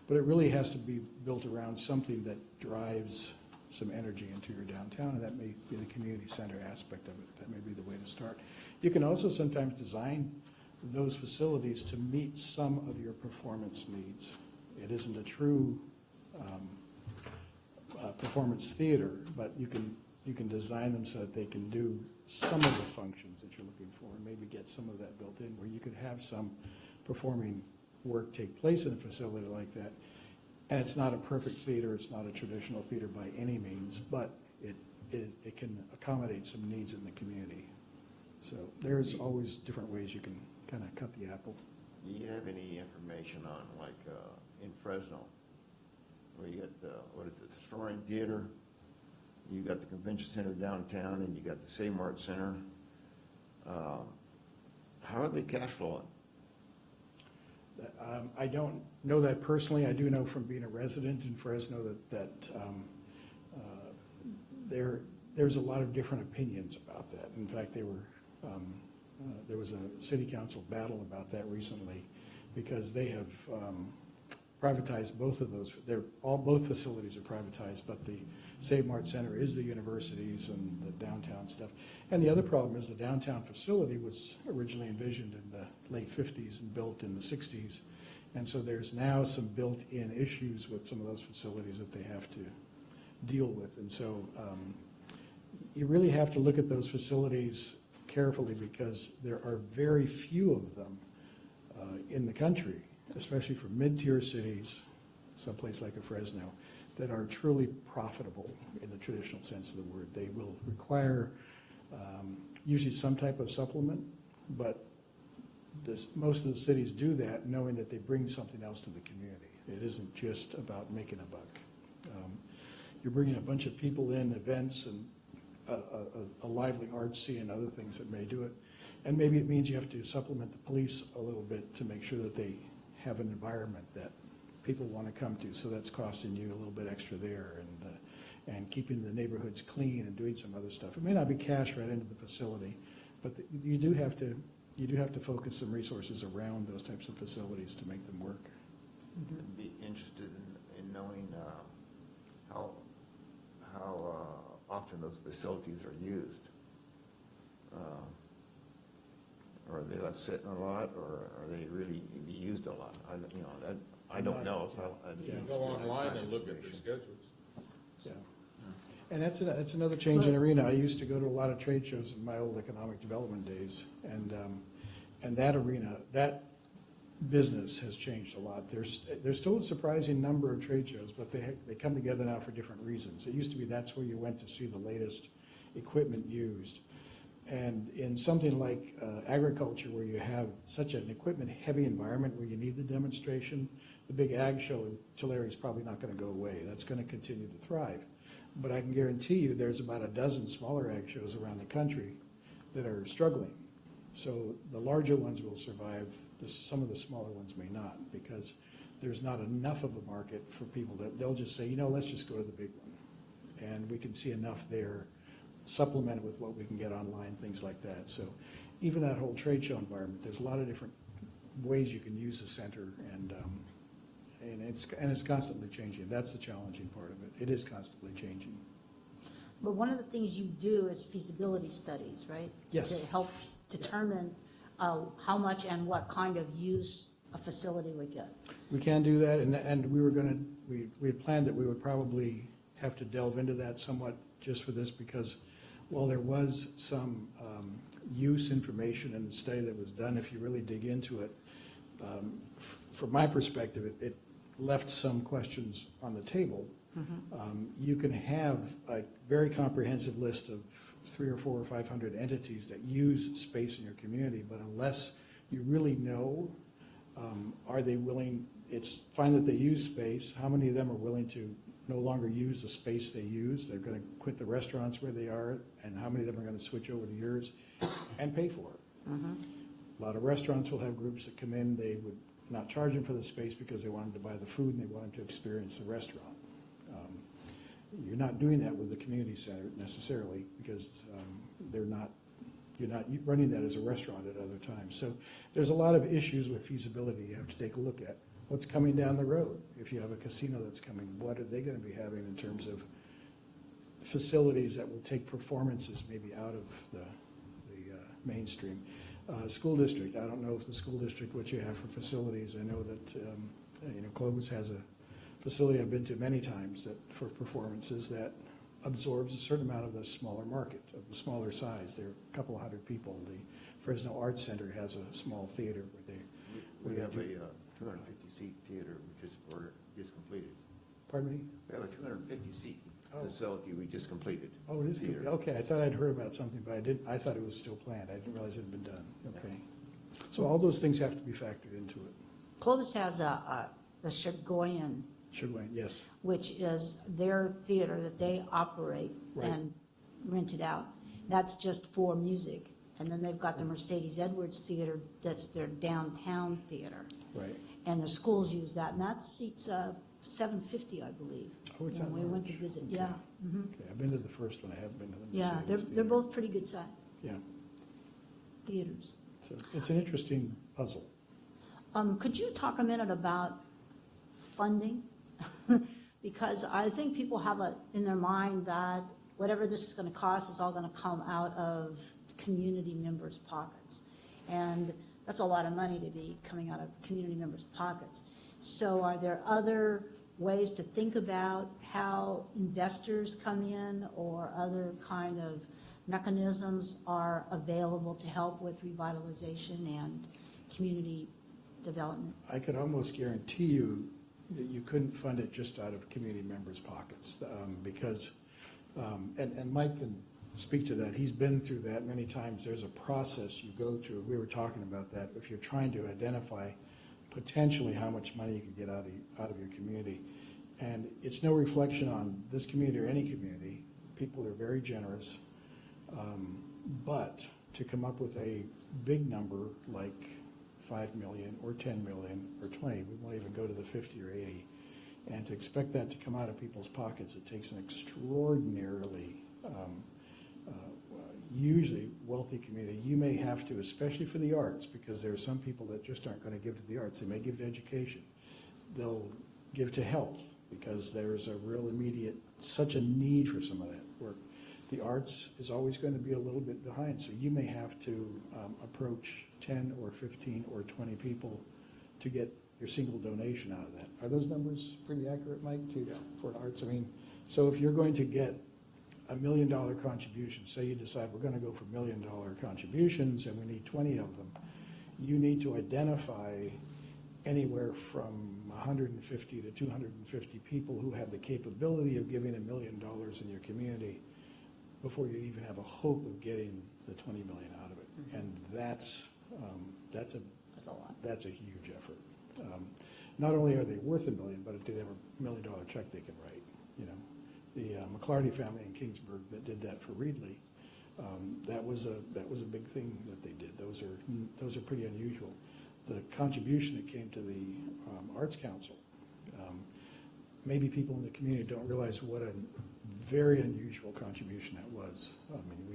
Speaker 9: But it really has to be built around something that drives some energy into your downtown, and that may be the community center aspect of it. That may be the way to start. You can also sometimes design those facilities to meet some of your performance needs. It isn't a true performance theater, but you can design them so that they can do some of the functions that you're looking for, and maybe get some of that built in, where you could have some performing work take place in a facility like that. And it's not a perfect theater, it's not a traditional theater by any means, but it can accommodate some needs in the community. So there's always different ways you can kind of cut the apple.
Speaker 5: Do you have any information on, like, in Fresno, where you got the, what is it, the Soaring Theater, you got the Convention Center downtown, and you got the Save-Mart Center. How are they cash flowing?
Speaker 9: I don't know that personally. I do know from being a resident in Fresno that there's a lot of different opinions about that. In fact, there was a city council battle about that recently, because they have privatized both of those. Both facilities are privatized, but the Save-Mart Center is the universities and the downtown stuff. And the other problem is the downtown facility was originally envisioned in the late 50s and built in the 60s. And so there's now some built-in issues with some of those facilities that they have to deal with. And so you really have to look at those facilities carefully, because there are very few of them in the country, especially for mid-tier cities, someplace like a Fresno, that are truly profitable in the traditional sense of the word. They will require usually some type of supplement, but most of the cities do that knowing that they bring something else to the community. It isn't just about making a buck. You're bringing a bunch of people in, events, and a lively arts scene and other things that may do it. And maybe it means you have to supplement the police a little bit to make sure that they have an environment that people want to come to, so that's costing you a little bit extra there, and keeping the neighborhoods clean and doing some other stuff. It may not be cash right into the facility, but you do have to focus some resources around those types of facilities to make them work.
Speaker 5: I'd be interested in knowing how often those facilities are used. Are they left sitting a lot, or are they really used a lot? I don't know. So
Speaker 4: You can go online and look at the schedules.
Speaker 9: Yeah. And that's another change in arena. I used to go to a lot of trade shows in my old economic development days, and that arena, that business has changed a lot. There's still a surprising number of trade shows, but they come together now for different reasons. It used to be that's where you went to see the latest equipment used. And in something like agriculture, where you have such an equipment-heavy environment where you need the demonstration, the big ag show in Tulare is probably not going to go away. That's going to continue to thrive. But I can guarantee you there's about a dozen smaller ag shows around the country that are struggling. So the larger ones will survive. Some of the smaller ones may not, because there's not enough of a market for people that they'll just say, let's just go to the big one. And we can see enough there, supplemented with what we can get online, things like that. So even that whole trade show environment, there's a lot of different ways you can use the center, and it's constantly changing. That's the challenging part of it. It is constantly changing.
Speaker 1: But one of the things you do is feasibility studies, right?
Speaker 9: Yes.
Speaker 1: To help determine how much and what kind of use a facility would get.
Speaker 9: We can do that, and we had planned that we would probably have to delve into that somewhat just for this, because while there was some use information in the study that was done, if you really dig into it, from my perspective, it left some questions on the table. You can have a very comprehensive list of 300 or 400 or 500 entities that use space in your community, but unless you really know, are they willing, it's fine that they use space, how many of them are willing to no longer use the space they use. They're going to quit the restaurants where they are, and how many of them are going to switch over to yours and pay for it. A lot of restaurants will have groups that come in, they would not charge them for the space because they wanted to buy the food and they wanted to experience the restaurant. You're not doing that with the community center necessarily, because you're not running that as a restaurant at other times. So there's a lot of issues with feasibility you have to take a look at. What's coming down the road? If you have a casino that's coming, what are they going to be having in terms of facilities that will take performances maybe out of the mainstream? School district, I don't know if the school district, what you have for facilities. I know that Clovis has a facility I've been to many times that for performances that absorbs a certain amount of the smaller market, of the smaller size. There are a couple hundred people. The Fresno Arts Center has a small theater where
Speaker 5: We have a 250-seat theater, which is completed.
Speaker 9: Pardon me?
Speaker 5: We have a 250-seat facility we just completed.
Speaker 9: Oh, it is?
Speaker 5: Theater.
Speaker 9: Okay, I thought I'd heard about something, but I thought it was still planned. I didn't realize it had been done. Okay. So all those things have to be factored into it.
Speaker 1: Clovis has the Sheboygan,
Speaker 9: Should we? Yes.
Speaker 1: which is their theater that they operate
Speaker 9: Right.
Speaker 1: and rent it out. That's just for music. And then they've got the Mercedes Edwards Theater, that's their downtown theater.
Speaker 9: Right.
Speaker 1: And the schools use that, and that seats 750, I believe.
Speaker 9: Oh, it's
Speaker 1: when
Speaker 9: that
Speaker 1: we went to
Speaker 9: large.
Speaker 1: visit,
Speaker 9: Okay.
Speaker 1: yeah. Mhm.
Speaker 9: Okay, I've been to the first one. I haven't been to the
Speaker 1: Yeah,
Speaker 9: Mercedes
Speaker 1: they're
Speaker 9: Theater.
Speaker 1: both pretty good size
Speaker 9: Yeah.
Speaker 1: theaters.
Speaker 9: So it's an interesting puzzle.
Speaker 1: Could you talk a minute about funding? Because I think people have in their mind that whatever this is going to cost is all going to come out of community members' pockets. And that's a lot of money to be coming out of community members' pockets. So are there other ways to think about how investors come in or other kind of mechanisms are available to help with revitalization and community development?
Speaker 9: I could almost guarantee you that you couldn't fund it just out of community members' pockets, because, and Mike can speak to that, he's been through that many times. There's a process you go through. We were talking about that. If you're trying to identify potentially how much money you can get out of your community, and it's no reflection on this community or any community. People are very generous, but to come up with a big number like 5 million or 10 million or 20, we won't even go to the 50 or 80, and to expect that to come out of people's pockets, it takes an extraordinarily usually wealthy community. You may have to, especially for the arts, because there are some people that just aren't going to give to the arts. They may give to education. They'll give to health because there's a real immediate, such a need for some of that work. The arts is always going to be a little bit behind, so you may have to approach 10 or 15 or 20 people to get your single donation out of that. Are those numbers pretty accurate, Mike, for arts? I mean, so if you're going to get $1 million contribution, say you decide we're going to go for $1 million contributions and we need 20 of them, you need to identify anywhere from 150 to 250 people who have the capability of giving $1 million in your community before you even have a hope of getting the 20 million out of it. And that's
Speaker 1: That's a lot.
Speaker 9: That's a huge effort. Not only are they worth $1 million, but do they have $1 million check they can write? You know, the McClarty family in Kingsburg that did that for Reedley, that was a big thing that they did. Those are pretty unusual. The contribution that came to the Arts Council, maybe people in the community don't realize what a very unusual contribution that was. I mean,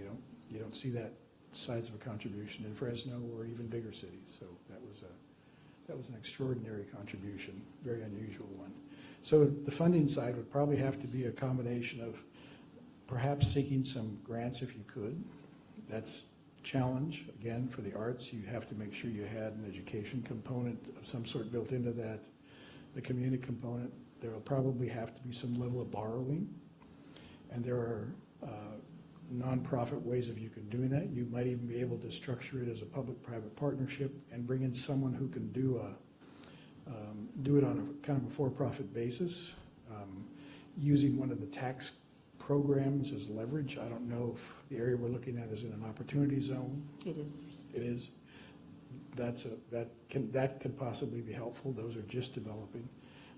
Speaker 9: you don't see that size of a contribution in Fresno or even bigger cities. So that was an extraordinary contribution, very unusual one. So the funding side would probably have to be a combination of perhaps seeking some grants if you could. That's a challenge. Again, for the arts, you have to make sure you had an education component of some sort built into that. The community component, there will probably have to be some level of borrowing. And there are nonprofit ways of you can do that. You might even be able to structure it as a public-private partnership and bring in someone who can do it on a kind of a for-profit basis, using one of the tax programs as leverage. I don't know if the area we're looking at is in an opportunity zone.
Speaker 1: It is.
Speaker 9: It is. That could possibly be helpful. Those are just developing.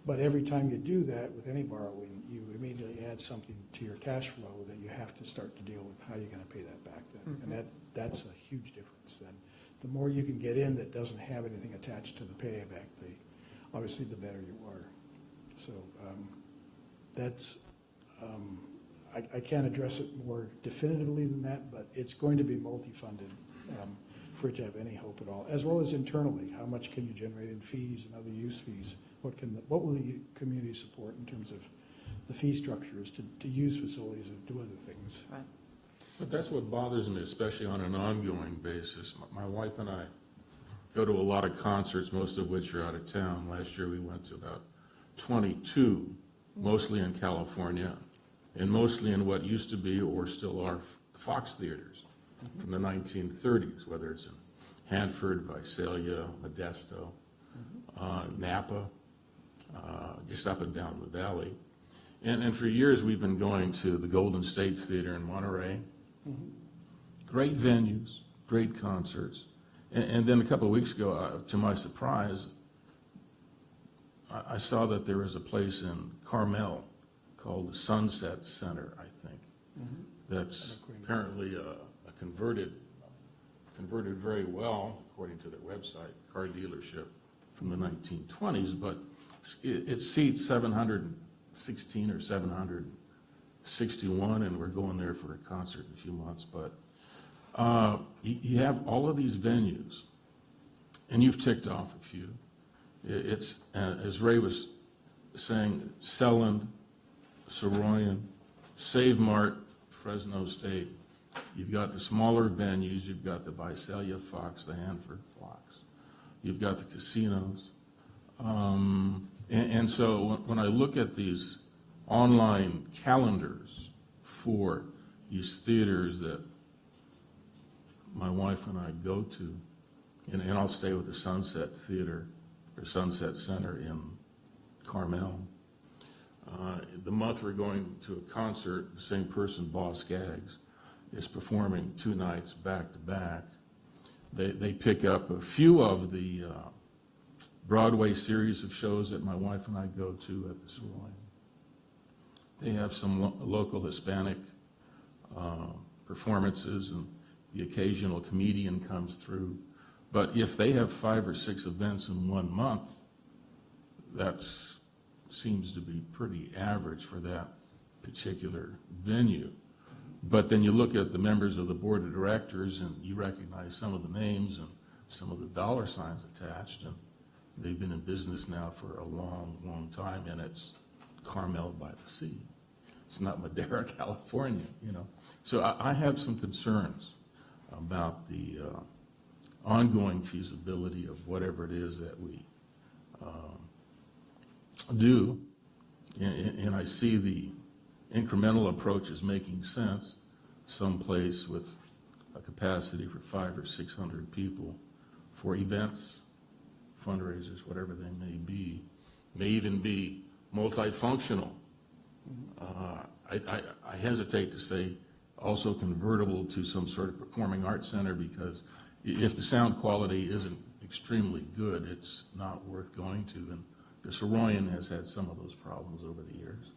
Speaker 9: But every time you do that with any borrowing, you immediately add something to your cash flow that you have to start to deal with how you're going to pay that back then. And that's a huge difference then. The more you can get in that doesn't have anything attached to the payback, obviously the better you are. So that's, I can't address it more definitively than that, but it's going to be multi-funded for it to have any hope at all, as well as internally. How much can you generate in fees and other use fees? What will the community support in terms of the fee structures to use facilities or do other things?
Speaker 7: Right.
Speaker 4: But that's what bothers me, especially on an ongoing basis. My wife and I go to a lot of concerts, most of which are out of town. Last year we went to about 22, mostly in California, and mostly in what used to be or still are Fox theaters from the 1930s, whether it's in Hanford, Visalia, Modesto, Napa, just up and down the valley. And for years we've been going to the Golden State Theater in Monterey. Great venues, great concerts. And then a couple of weeks ago, to my surprise, I saw that there was a place in Carmel called the Sunset Center, I think, that's apparently converted very well, according to their website, car dealership from the 1920s, but it seats 716 or 761, and we're going there for a concert in a few months. But you have all of these venues, and you've ticked off a few. It's, as Ray was saying, Selland, Soroyan, Save Mart, Fresno State. You've got the smaller venues. You've got the Visalia Fox, the Hanford Fox. You've got the casinos. And so when I look at these online calendars for these theaters that my wife and I go to, and I'll stay with the Sunset Theater or Sunset Center in Carmel. The month we're going to a concert, the same person, Boss Skaggs, is performing 2 nights back to back. They pick up a few of the Broadway series of shows that my wife and I go to at the Soroyan. They have some local Hispanic performances, and the occasional comedian comes through. But if they have 5 or 6 events in 1 month, that seems to be pretty average for that particular venue. But then you look at the members of the board of directors, and you recognize some of the names and some of the dollar signs attached, and they've been in business now for a long, long time, and it's Carmel by the sea. It's not Madera, California, you know. So I have some concerns about the ongoing feasibility of whatever it is that we do, and I see the incremental approach is making sense someplace with a capacity for 500 or 600 people for events, fundraisers, whatever they may even be multifunctional. I hesitate to say also convertible to some sort of performing arts center, because if the sound quality isn't extremely good, it's not worth going to. And the Soroyan has had some of those problems over the years.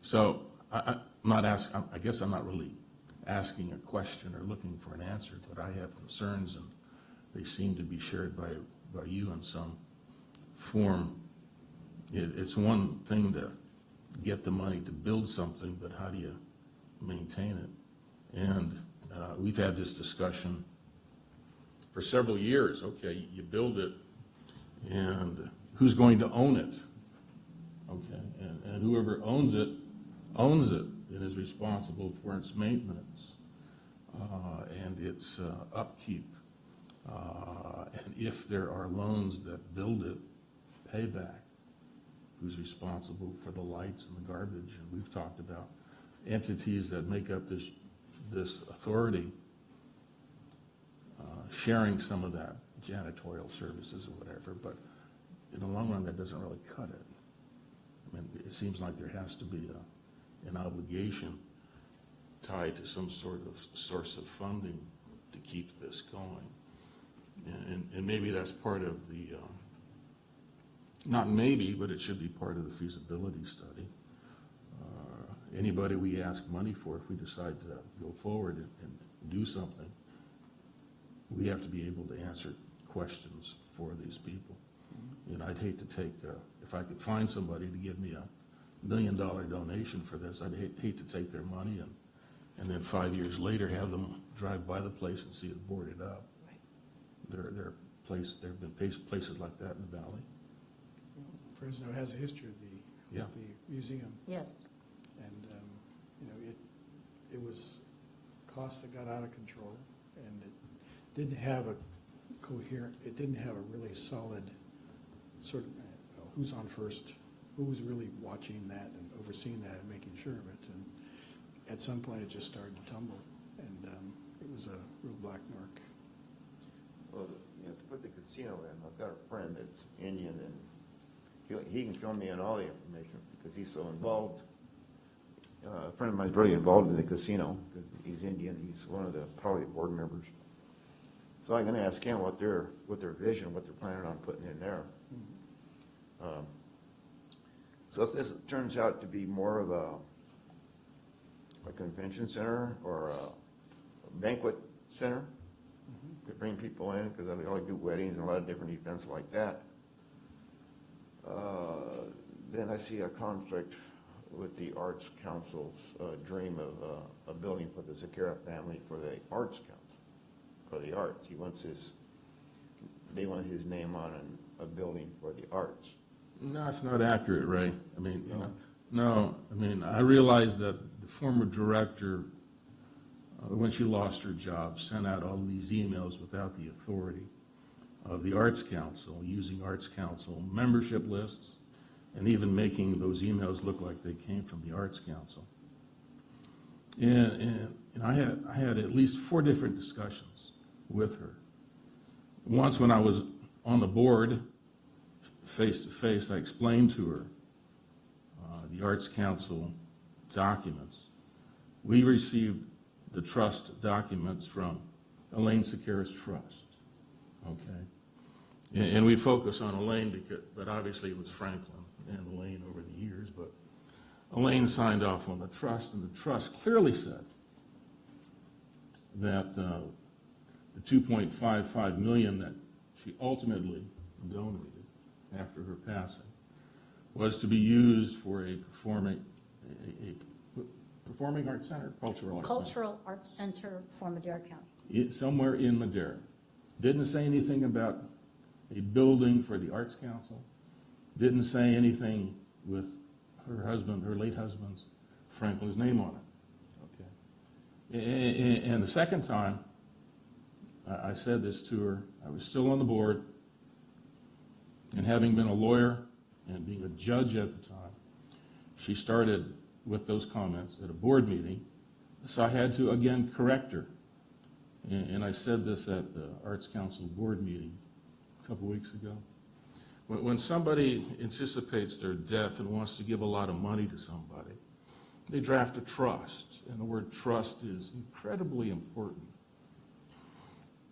Speaker 4: So I'm not asking, I guess I'm not really asking a question or looking for an answer, but I have concerns, and they seem to be shared by you in some form. It's one thing to get the money to build something, but how do you maintain it? And we've had this discussion for several years. Okay, you build it, and who's going to own it? Okay, and whoever owns it and is responsible for its maintenance and its upkeep. And if there are loans that build it, payback, who's responsible for the lights and the garbage? And we've talked about entities that make up this authority sharing some of that janitorial services or whatever, but in the long run, that doesn't really cut it. I mean, it seems like there has to be an obligation tied to some sort of source of funding to keep this going. And maybe that's part of the Not maybe, but it should be part of the feasibility study. Anybody we ask money for, if we decide to go forward and do something, we have to be able to answer questions for these people. And I'd hate to take, if I could find somebody to give me $1 million donation for this, I'd hate to take their money and then 5 years later have them drive by the place and see it boarded up. There have been places like that in the valley.
Speaker 9: Fresno has a history of
Speaker 4: Yeah.
Speaker 9: the museum,
Speaker 1: Yes.
Speaker 9: and, it was costs that got out of control, and it didn't have a it didn't have a really solid sort of, who's on first, who was really watching that and overseeing that and making sure of it, and at some point it just started to tumble, and it was a real black mark.
Speaker 5: Well, to put the casino in, I've got a friend that's Indian, and he can fill me in all the information because he's so involved. A friend of mine is really involved in the casino. He's Indian. He's one of the probably board members. So I'm going to ask him what their vision, what they're planning on putting in there. So if this turns out to be more of a convention center or a banquet center, to bring people in, because I only do weddings and a lot of different events like that, then I see a conflict with the Arts Council's dream of a building for the Zakara family for the Arts Council, for the arts. They want his name on a building for the arts.
Speaker 4: No, it's not accurate, Ray. I mean, no. I mean, I realize that the former director, when she lost her job, sent out all these emails without the authority of the Arts Council, using Arts Council membership lists, and even making those emails look like they came from the Arts Council. And I had at least 4 different discussions with her. Once when I was on the board, face to face, I explained to her the Arts Council documents. We received the trust documents from Elaine Zakara's trust, okay? And we focus on Elaine, but obviously it was Franklin and Elaine over the years, but Elaine signed off on the trust, and the trust clearly said that the $2.55 million that she ultimately donated after her passing was to be used for a performing arts center,
Speaker 1: Cultural Arts Center for Madera County.
Speaker 4: Somewhere in Madera. Didn't say anything about a building for the Arts Council. Didn't say anything with her late husband's, Franklin's name on it. Okay. And the second time I said this to her, I was still on the board, and having been a lawyer and being a judge at the time, she started with those comments at a board meeting, so I had to again correct her. And I said this at the Arts Council board meeting a couple weeks ago. When somebody anticipates their death and wants to give a lot of money to somebody, they draft a trust, and the word trust is incredibly important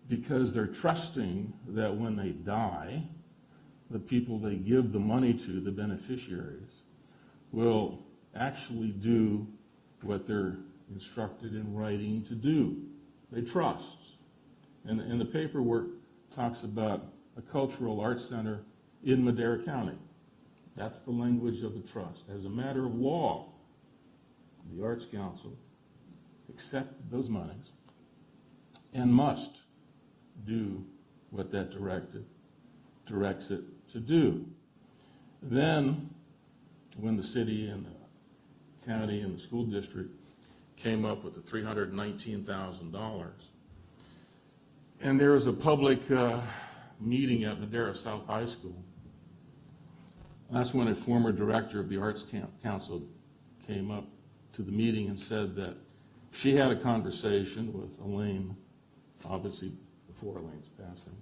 Speaker 4: because they're trusting that when they die, the people they give the money to, the beneficiaries, will actually do what they're instructed in writing to do. They trust. And the paperwork talks about a cultural arts center in Madera County. That's the language of the trust. As a matter of law, the Arts Council accepted those monies and must do what that directive directs it to do. Then, when the city and the county and the school district came up with the $319,000, and there was a public meeting at Madera South High School. That's when a former director of the Arts Council came up to the meeting and said that she had a conversation with Elaine, obviously before Elaine's passing,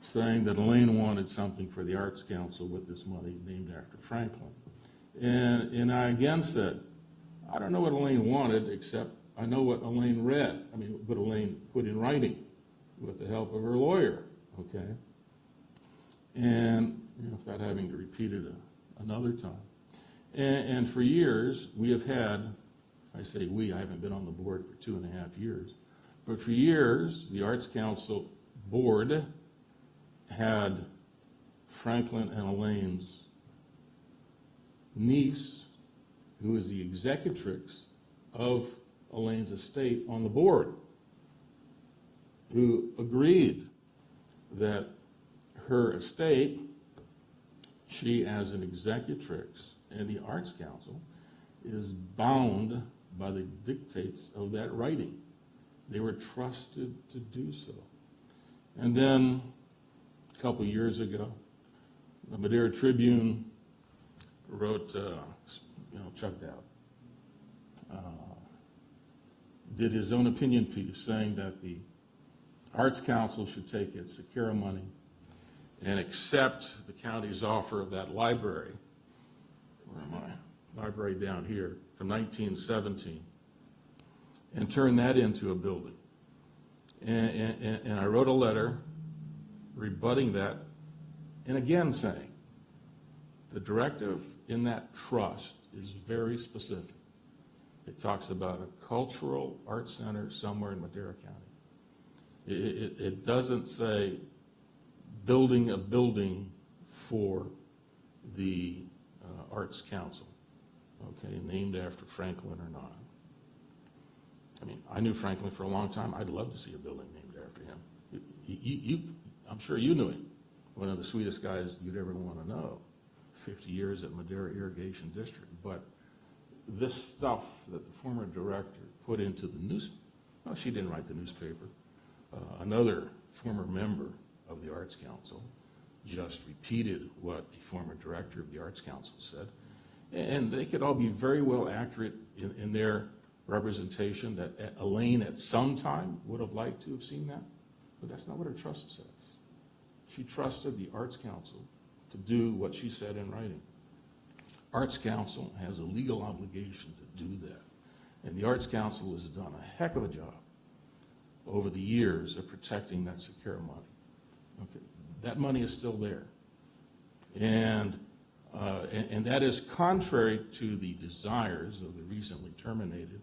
Speaker 4: saying that Elaine wanted something for the Arts Council with this money named after Franklin. And I again said, I don't know what Elaine wanted, except I know what Elaine read. I mean, what Elaine put in writing with the help of her lawyer, okay? And without having to repeat it another time. And for years, we have had, I say we, I haven't been on the board for 2.5 years, but for years, the Arts Council board had Franklin and Elaine's niece, who is the executrix of Elaine's estate, on the board, who agreed that her estate, she as an executrix and the Arts Council, is bound by the dictates of that writing. They were trusted to do so. And then, a couple years ago, the Madera Tribune wrote, chucked out, did his own opinion piece saying that the Arts Council should take its Secura money and accept the county's offer of that library, where am I? Library down here, from 1917, and turn that into a building. And I wrote a letter rebutting that, and again saying, the directive in that trust is very specific. It talks about a cultural arts center somewhere in Madera County. It doesn't say building a building for the Arts Council, okay, named after Franklin or not. I mean, I knew Franklin for a long time. I'd love to see a building named after him. I'm sure you knew him. One of the sweetest guys you'd ever want to know. 50 years at Madera Irrigation District. But this stuff that the former director put into the newspaper, well, she didn't write the newspaper. Another former member of the Arts Council just repeated what a former director of the Arts Council said. And they could all be very well accurate in their representation that Elaine at some time would have liked to have seen that, but that's not what her trust says. She trusted the Arts Council to do what she said in writing. Arts Council has a legal obligation to do that, and the Arts Council has done a heck of a job over the years of protecting that Secura money. Okay, that money is still there, and that is contrary to the desires of the recently terminated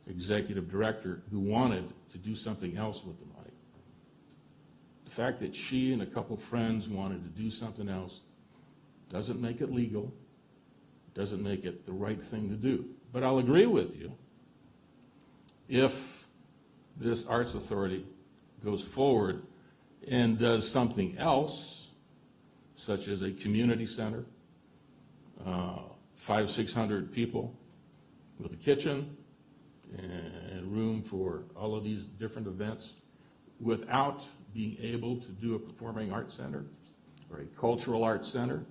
Speaker 4: executive director who wanted to do something else with the money. The fact that she and a couple friends wanted to do something else doesn't make it legal, doesn't make it the right thing to do. But I'll agree with you, if this Arts Authority goes forward and does something else, such as a community center, 500-600 people with a kitchen and room for all of these different events, without being able to do a performing arts center or a cultural arts center,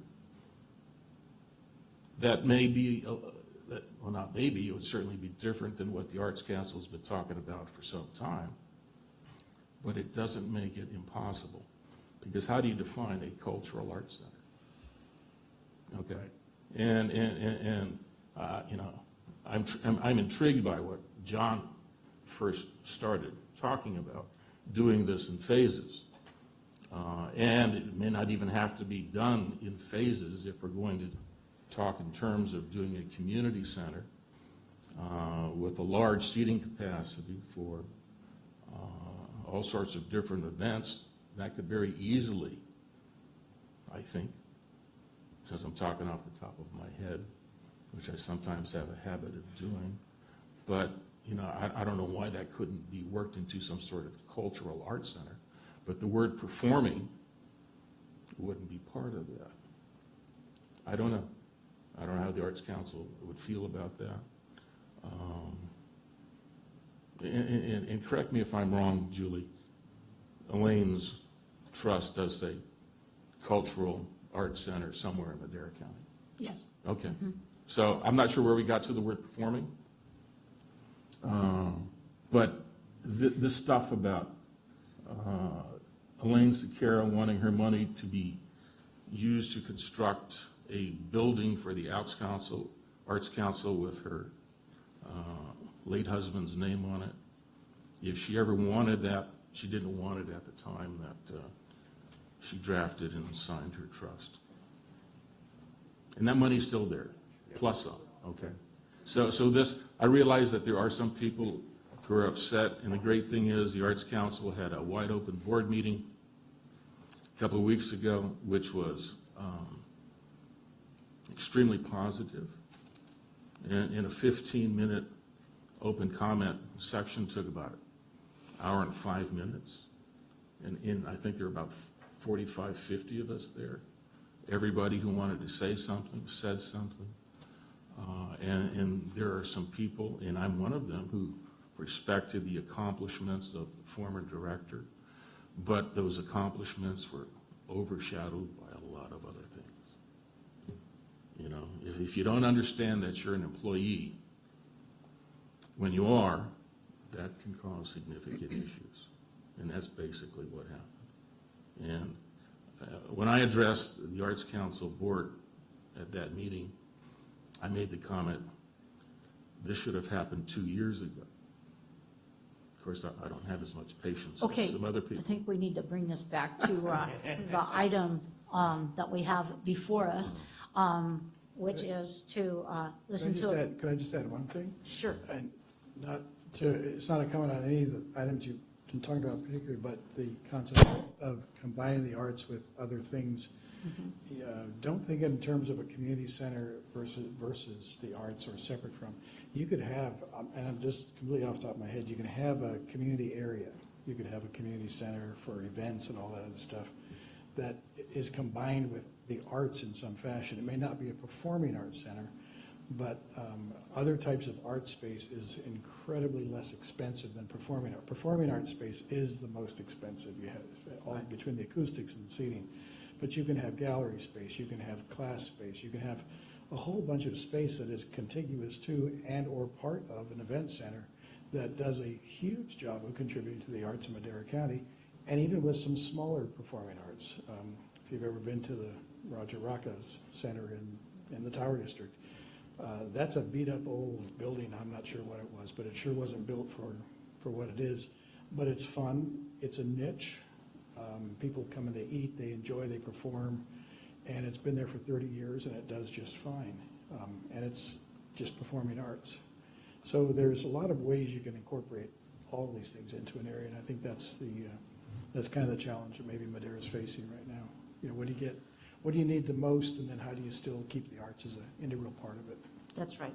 Speaker 4: that may be, well, not maybe, it would certainly be different than what the Arts Council has been talking about for some time, but it doesn't make it impossible. Because how do you define a cultural arts center? Okay, and I'm intrigued by what John first started talking about, doing this in phases. And it may not even have to be done in phases if we're going to talk in terms of doing a community center with a large seating capacity for all sorts of different events. That could very easily, I think, since I'm talking off the top of my head, which I sometimes have a habit of doing, but I don't know why that couldn't be worked into some sort of cultural arts center, but the word performing wouldn't be part of that. I don't know. I don't know how the Arts Council would feel about that. And correct me if I'm wrong, Julie, Elaine's trust does say cultural arts center somewhere in Madera County.
Speaker 1: Yes.
Speaker 4: Okay. So I'm not sure where we got to the word performing. But this stuff about Elaine Secura wanting her money to be used to construct a building for the Arts Council with her late husband's name on it. If she ever wanted that, she didn't want it at the time that she drafted and signed her trust. And that money's still there, plus some, okay? So this, I realize that there are some people who are upset, and the great thing is the Arts Council had a wide-open board meeting a couple of weeks ago, which was extremely positive. And in a 15-minute open comment section took about an hour and 5 minutes. And I think there were about 45, 50 of us there. Everybody who wanted to say something said something. And there are some people, and I'm one of them, who respected the accomplishments of the former director, but those accomplishments were overshadowed by a lot of other things. You know, if you don't understand that you're an employee, when you are, that can cause significant issues. And that's basically what happened. And when I addressed the Arts Council board at that meeting, I made the comment, this should have happened 2 years ago. Of course, I don't have as much patience
Speaker 1: Okay,
Speaker 4: as some other people.
Speaker 1: I think we need to bring this back to the item that we have before us, which is to listen to.
Speaker 9: Could I just add one thing?
Speaker 1: Sure.
Speaker 9: And it's not a comment on any of the items you've been talking about particularly, but the concept of combining the arts with other things. Don't think in terms of a community center versus the arts or separate from. You could have, and I'm just completely off the top of my head, you can have a community area. You could have a community center for events and all that other stuff that is combined with the arts in some fashion. It may not be a performing arts center, but other types of art space is incredibly less expensive than performing art. Performing art space is the most expensive. You have all between the acoustics and the seating. But you can have gallery space, you can have class space, you can have a whole bunch of space that is contiguous to and or part of an event center that does a huge job of contributing to the arts in Madera County, and even with some smaller performing arts. If you've ever been to the Roger Rocca's Center in the Tower District, that's a beat-up old building. I'm not sure what it was, but it sure wasn't built for what it is. But it's fun, it's a niche. People come and they eat, they enjoy, they perform, and it's been there for 30 years and it does just fine. And it's just performing arts. So there's a lot of ways you can incorporate all these things into an area, and I think that's kind of the challenge that maybe Madera's facing right now. You know, what do you need the most, and then how do you still keep the arts as an integral part of it?
Speaker 1: That's right.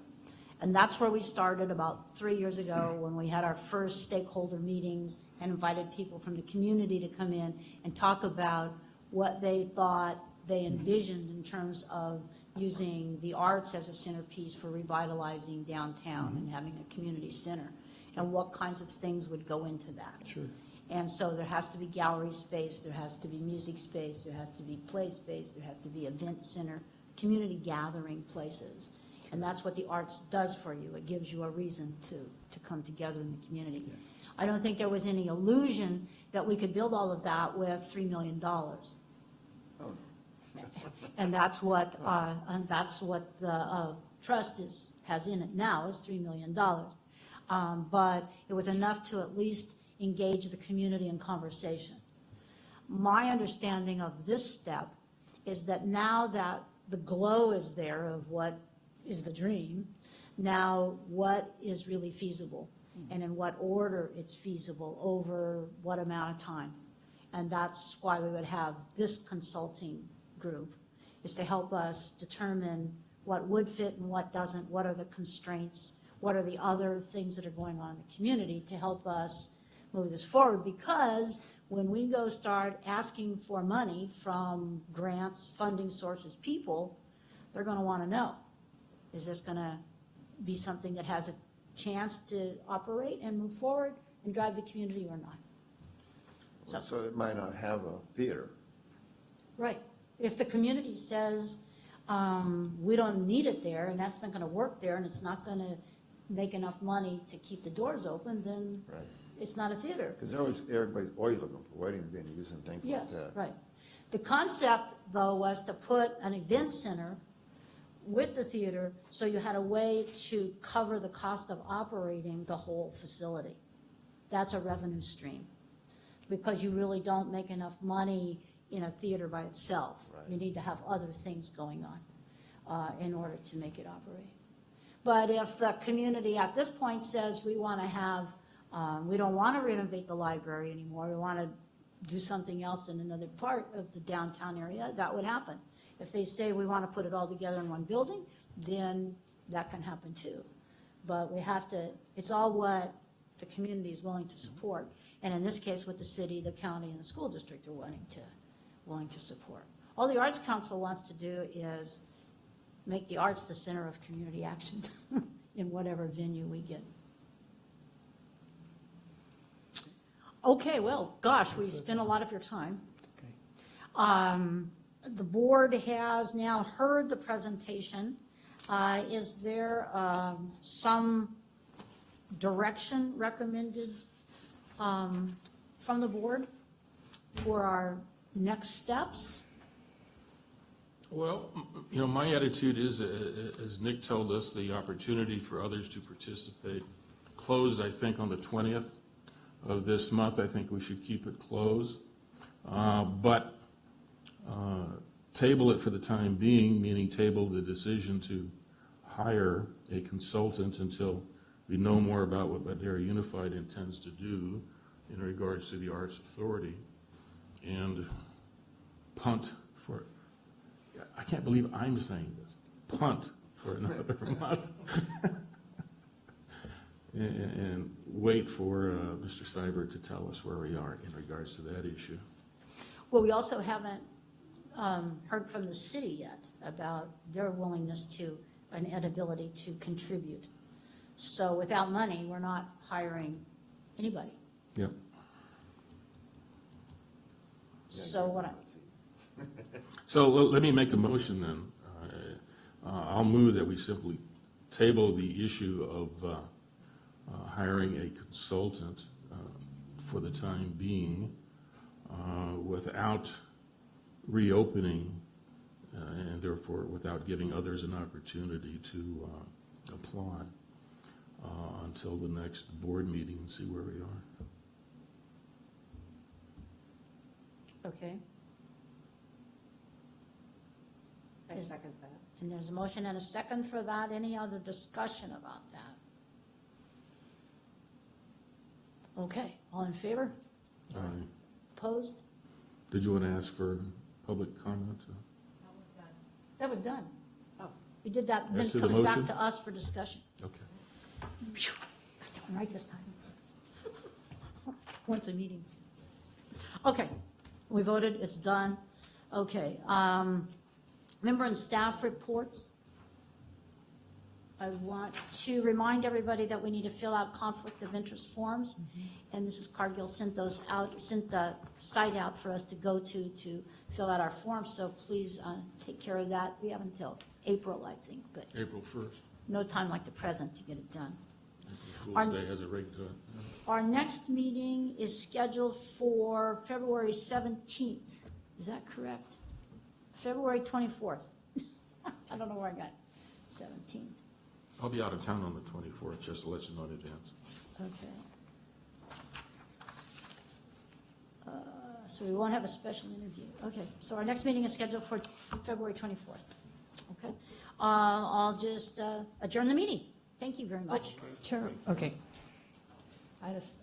Speaker 1: And that's where we started about 3 years ago when we had our first stakeholder meetings and invited people from the community to come in and talk about what they thought they envisioned in terms of using the arts as a centerpiece for revitalizing downtown and having a community center, and what kinds of things would go into that.
Speaker 9: Sure.
Speaker 1: And so there has to be gallery space, there has to be music space, there has to be play space, there has to be event center, community gathering places. And that's what the arts does for you. It gives you a reason to come together in the community.
Speaker 9: Yeah.
Speaker 1: I don't think there was any illusion that we could build all of that with $3 million. And that's what the trust has in it now, is $3 million. But it was enough to at least engage the community in conversation. My understanding of this step is that now that the glow is there of what is the dream, now what is really feasible and in what order it's feasible over what amount of time. And that's why we would have this consulting group, is to help us determine what would fit and what doesn't, what are the constraints, what are the other things that are going on in the community to help us move this forward. Because when we go start asking for money from grants, funding sources, people, they're going to want to know, is this going to be something that has a chance to operate and move forward and drive the community or not?
Speaker 5: So it might not have a theater.
Speaker 1: Right. If the community says, we don't need it there, and that's not going to work there, and it's not going to make enough money to keep the doors open, then
Speaker 5: Right.
Speaker 1: it's not a theater.
Speaker 5: Because everybody's always looking for wedding venues and things like
Speaker 1: Yes,
Speaker 5: that.
Speaker 1: right. The concept, though, was to put an event center with the theater, so you had a way to cover the cost of operating the whole facility. That's a revenue stream, because you really don't make enough money in a theater by itself.
Speaker 5: Right.
Speaker 1: You need to have other things going in order to make it operate. But if the community at this point says we want to have, we don't want to renovate the library anymore, we want to do something else in another part of the downtown area, that would happen. If they say we want to put it all together in one building, then that can happen too. But we have to, it's all what the community is willing to support. And in this case, what the city, the county, and the school district are willing to support. All the Arts Council wants to do is make the arts the center of community action in whatever venue we get. Okay, well, gosh, we spent a lot of your time. The board has now heard the presentation. Is there some direction recommended from the board for our next steps?
Speaker 4: Well, my attitude is, as Nick told us, the opportunity for others to participate closed, I think, on the 20th of this month. I think we should keep it closed. But table it for the time being, meaning table the decision to hire a consultant until we know more about what Madera Unified intends to do in regards to the Arts Authority, and punt for, I can't believe I'm saying this, punt for another month. And wait for Mr. Seibert to tell us where we are in regards to that issue.
Speaker 1: Well, we also haven't heard from the city yet about their willingness to, and ability to contribute. So without money, we're not hiring anybody.
Speaker 4: Yep.
Speaker 1: So what I,
Speaker 4: So let me make a motion then. I'll move that we simply table the issue of hiring a consultant for the time being without reopening and therefore without giving others an opportunity to apply until the next board meeting and see where we are.
Speaker 1: okay.
Speaker 10: I second that.
Speaker 1: And there's a motion and a second for that. Any other discussion about that? Okay, all in favor? Opposed?
Speaker 4: Did you want to ask for public comment?
Speaker 1: That was done.
Speaker 10: Oh.
Speaker 1: We did that, then
Speaker 4: As
Speaker 1: it
Speaker 4: to the
Speaker 1: comes back
Speaker 4: motion?
Speaker 1: to us for discussion.
Speaker 4: Okay.
Speaker 1: Phew, got that one right this time. Once a meeting. Okay, we voted, it's done. Okay, member and staff reports. I want to remind everybody that we need to fill out conflict of interest forms. And Mrs. Cargill sent those out, sent the site out for us to go to fill out our forms. So please take care of that. We have until April, I think, but
Speaker 4: April 1st.
Speaker 1: no time like the present to get it done.
Speaker 4: Fool's Day has a rate to it.
Speaker 1: Our next meeting is scheduled for February 17th. Is that correct? February 24th. I don't know where I got 17th.
Speaker 4: I'll be out of town on the 24th, just to let you know in advance.
Speaker 1: Okay. So we won't have a special interview. Okay, so our next meeting is scheduled for February 24th. Okay. I'll just adjourn the meeting. Thank you very much.
Speaker 3: Sure, okay. I just,